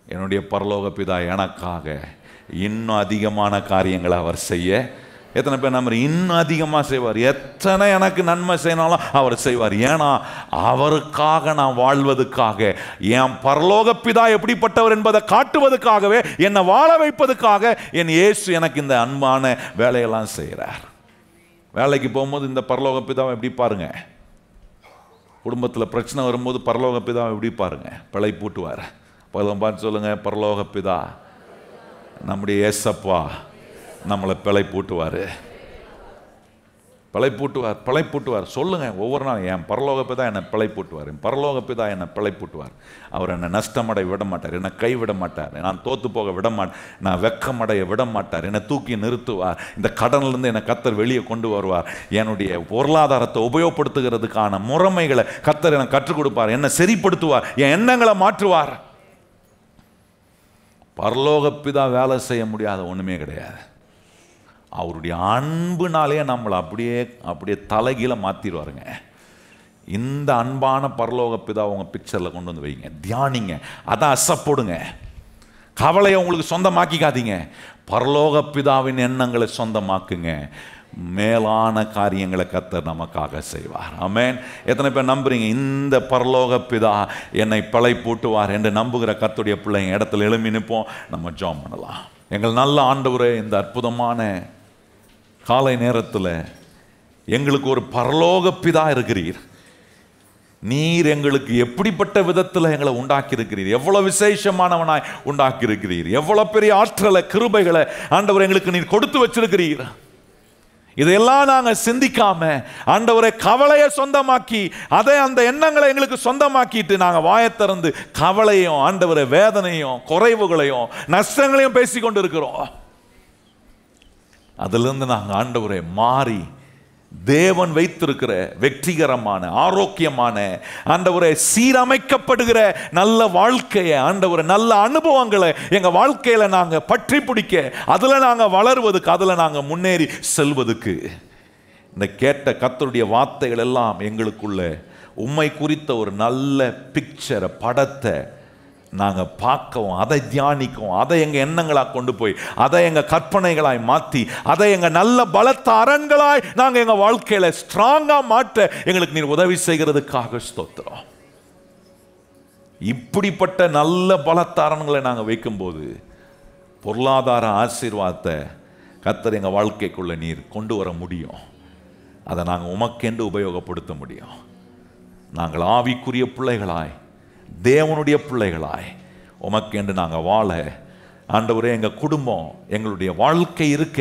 என்னுடைய பரலோக பிதா எனக்காக இன்னும் அதிகமான காரியங்களை அவர் செய்ய, எத்தனை பேர் நம்ம இன்னும் அதிகமாக செய்வார். எத்தனை எனக்கு நன்மை செய்யனாலும் அவர் செய்வார். ஏன்னா அவருக்காக நான் வாழ்வதற்காக, என் பரலோக பிதா எப்படிப்பட்டவர் என்பதை காட்டுவதற்காகவே, என்னை வாழ வைப்பதற்காக என் இயேசு எனக்கு இந்த அன்பான வேலையெல்லாம் செய்கிறார். வேலைக்கு போகும்போது இந்த பரலோக பிதாவை எப்படி பாருங்க. குடும்பத்தில் பிரச்சனை வரும்போது பரலோக பிதாவை எப்படி பாருங்க. பிழை பூட்டுவார். பார்த்து சொல்லுங்க, பரலோக பிதா நம்முடைய ஏசப்பா நம்மளை பிழை பூட்டுவார். பிழை பூட்டுவார். சொல்லுங்க ஒவ்வொரு நாளும், என் பரலோக பிதா என்னை பிழை பூட்டுவார், என் பரலோக பிதா என்னை பிழை பூட்டுவார். அவர் என்னை நஷ்டமடைய விட மாட்டார், என்னை கைவிட மாட்டார், நான் தோத்து போக விட மாட்டேன், நான் வெக்கமடைய விட மாட்டார், என்னை தூக்கி நிறுத்துவார். இந்த கடனிலிருந்து என்னை கர்த்தர் வெளியே கொண்டு வருவார். என்னுடைய பொருளாதாரத்தை உபயோகப்படுத்துகிறதுக்கான முறைமைகளை கர்த்தர் எனக்கு கற்றுக் கொடுப்பார். என்னை சரிப்படுத்துவார், என் எண்ணங்களை மாற்றுவார். பரலோக பிதா வேலை செய்ய முடியாத ஒன்றுமே கிடையாது. அவருடைய அன்புனாலே நம்மளை அப்படியே தலைகீழ மாற்றிடுவாருங்க. இந்த அன்பான பரலோக பிதா உங்கள் பிக்சரில் கொண்டு வந்து வைங்க, தியானிங்க, அதான் அசைப்படுங்க. கவலையை உங்களுக்கு சொந்தமாக்கிக்காதீங்க. பரலோக பிதாவின் எண்ணங்களை சொந்தமாக்குங்க. மேலான காரியங்களை கர்த்தர் நமக்காக செய்வார். ஆமென். எத்தனை பேர் நம்புறீங்க இந்த பரலோக பிதா என்னை பிழை பூட்டுவார் என்று நம்புகிற கர்த்தருடைய பிள்ளைங்க இடத்துல எழும்பி நிற்போம். நம்ம ஜெபம் பண்ணலாம். எங்கள் நல்ல ஆண்டவரே, இந்த அற்புதமான காலை நேரத்தில் எங்களுக்கு ஒரு பரலோக பிதா இருக்கிறீர். நீர் எங்களுக்கு எப்படிப்பட்ட விதத்தில் எங்களை உண்டாக்கி இருக்கிறீர், எவ்வளவு விசேஷமானவனாய் உண்டாக்கி இருக்கிறீர், எவ்வளவு பெரிய ஆற்றலை கிருபைகளை ஆண்டவர் எங்களுக்கு நீர் கொடுத்து வச்சிருக்கிறீர். இதையெல்லாம் நாங்கள் சிந்திக்காம ஆண்டவரை கவலையை சொந்தமாக்கி, அதை அந்த எண்ணங்களை எங்களுக்கு சொந்தமாக்கிட்டு நாங்கள் வாயத்திறந்து கவலையும் ஆண்டவரை வேதனையும் குறைவுகளையும் நஷ்டங்களையும் பேசிக்கொண்டு இருக்கிறோம். அதிலிருந்து நாங்கள் ஆண்டவரை மாறி தேவன் வைத்திருக்கிற வெற்றிகரமான ஆரோக்கியமான ஆண்டவரை சீரமைக்கப்படுகிற நல்ல வாழ்க்கையை, ஆண்டவரை நல்ல அனுபவங்களை எங்க வாழ்க்கையில நாங்க பற்றி பிடிக்க, அதுல நாங்க வளருவதுக்கு, அதுல நாங்க முன்னேறி செல்வதுக்கு இந்த கேட்ட கர்த்தருடைய வார்த்தைகள் எல்லாம் எங்களுக்குள்ள உம்மை குறித்த ஒரு நல்ல பிக்சரை, படத்தை நாங்கள் பார்க்கவும், அதை தியானிக்கவும், அதை எங்கள் எண்ணங்களாக கொண்டு போய், அதை எங்கள் கற்பனைகளாய் மாற்றி, அதை எங்கள் நல்ல பலத்த அரண்களாய் நாங்கள் எங்கள் வாழ்க்கையில் ஸ்ட்ராங்காக மாற்ற எங்களுக்கு நீர் உதவி செய்கிறதுக்காக ஸ்தோத்திரம். இப்படிப்பட்ட நல்ல பலத்த அரண்களை நாங்கள் வைக்கும்போது பொருளாதார ஆசீர்வாதத்தை கர்த்தர் எங்கள் வாழ்க்கைக்குள்ளே நீர் கொண்டு வர முடியும். அதை நாங்கள் உமக்கென்று உபயோகப்படுத்த முடியும். நாங்கள் ஆவிக்குரிய பிள்ளைகளாய், தேவனுடைய பிள்ளைகளாய் உமக்கென்று நாங்கள் வாழ ஆண்டவரே, எங்கள் குடும்பம், எங்களுடைய வாழ்க்கை இருக்க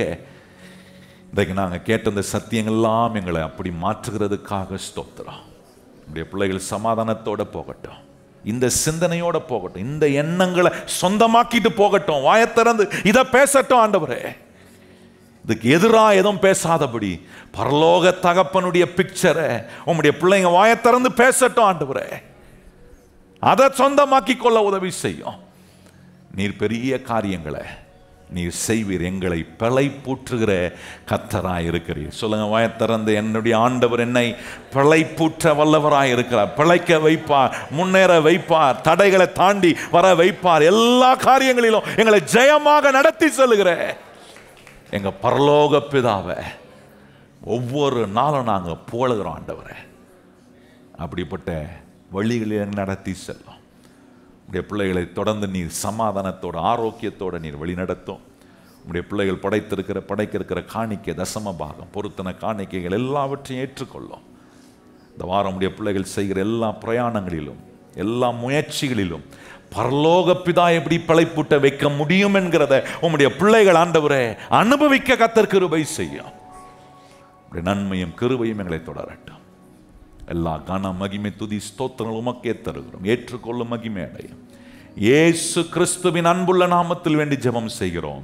இன்றைக்கு நாங்கள் கேட்ட இந்த சத்தியங்கள்லாம் எங்களை அப்படி மாற்றுகிறதுக்காக ஸ்தோத்திரம். நம்முடைய பிள்ளைகள் சமாதானத்தோடு போகட்டும், இந்த சிந்தனையோடு போகட்டும், இந்த எண்ணங்களை சொந்தமாக்கிட்டு போகட்டும், வாயத்திறந்து இதை பேசட்டும். ஆண்டவரே, இதுக்கு எதிராக எதுவும் பேசாதபடி பரலோக தகப்பனுடைய பிக்சரை உம்முடைய பிள்ளைங்க வாயத்திறந்து பேசட்டும். ஆண்டவரே, அதை சொந்தமாக்கி கொள்ள உதவி செய்யும். நீர் பெரிய காரியங்களை நீர் செய்வீர். எங்களை பிழைப்பூற்றுகிற கர்த்தராய் இருக்கிறீர். சொல்லுங்க, வாயத்திறந்து, என்னுடைய ஆண்டவர் என்னை பிழைப்பூற்ற வல்லவராய் இருக்கிறார். பிழைக்க வைப்பார், முன்னேற வைப்பார், தடைகளை தாண்டி வர வைப்பார். எல்லா காரியங்களிலும் எங்களை ஜெயமாக நடத்தி செல்லுகிற எங்க பரலோக பிதாவை ஒவ்வொரு நாளும் நாங்கள் புகழுகிறோம் ஆண்டவரே. அப்படிப்பட்ட வழிகளில் நடத்தி செல்லும் உடைய பிள்ளைகளை தொடர்ந்து நீர் சமாதானத்தோடு ஆரோக்கியத்தோடு நீர் வழிநடத்தும். உடைய பிள்ளைகள் படைக்கிருக்கிற காணிக்கை, தசம பாகம், பொருத்தன காணிக்கைகள் எல்லாவற்றையும் ஏற்றுக்கொள்ளும். இந்த வாரம் உடைய பிள்ளைகள் செய்கிற எல்லா பிரயாணங்களிலும் எல்லா முயற்சிகளிலும் பரலோக பிதா எப்படி பிழைப்பூட்ட வைக்க முடியும் என்கிறத உம்முடைய பிள்ளைகள் ஆண்டவரே அனுபவிக்க கர்த்தர் கிருபை செய்யும். நன்மையும் கிருபையும் எங்களை தொடரட்டும். எல்லா கன மகிமை துதி ஸ்தோத்திரங்கள் உமக்கே தருகிறோம். ஏற்றுக்கொள்ளும் மகிமை அடையும். இயேசு கிறிஸ்துவின் அன்புள்ள நாமத்தில் வேண்டி ஜெபம் செய்கிறோம்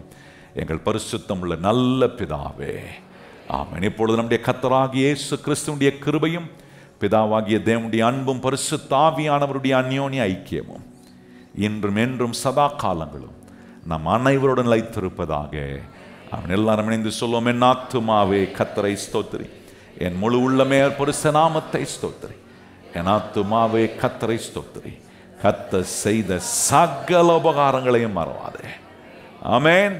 எங்கள் பரிசுத்தம் உள்ள நல்ல பிதாவே, ஆமென். இப்பொழுது நம்முடைய கர்த்தராகிய இயேசு கிறிஸ்துவினுடைய கிருபையும் பிதாவாகிய தேவனுடைய அன்பும் பரிசுத்த ஆவியானவருடைய அந்யோன்ய ஐக்கியமும் இன்றும் என்றும் சதா காலங்களும் நம் அனைவருடன் நிலைத்திருப்பதாக. அவன் எல்லாரும் இணைந்து சொல்லுவோம், என் ஆத்துமாவே கர்த்தரை ஸ்தோத்திரி, என் முழு உள்ளமே பரிசுத்த நாமத்தை ஸ்தோத்திரி. என் ஆத்துமாவே கர்த்தரை ஸ்தோத்திரி, கர்த்தர் செய்த சகல உபகாரங்களையும் மறவாதே. ஆமென்.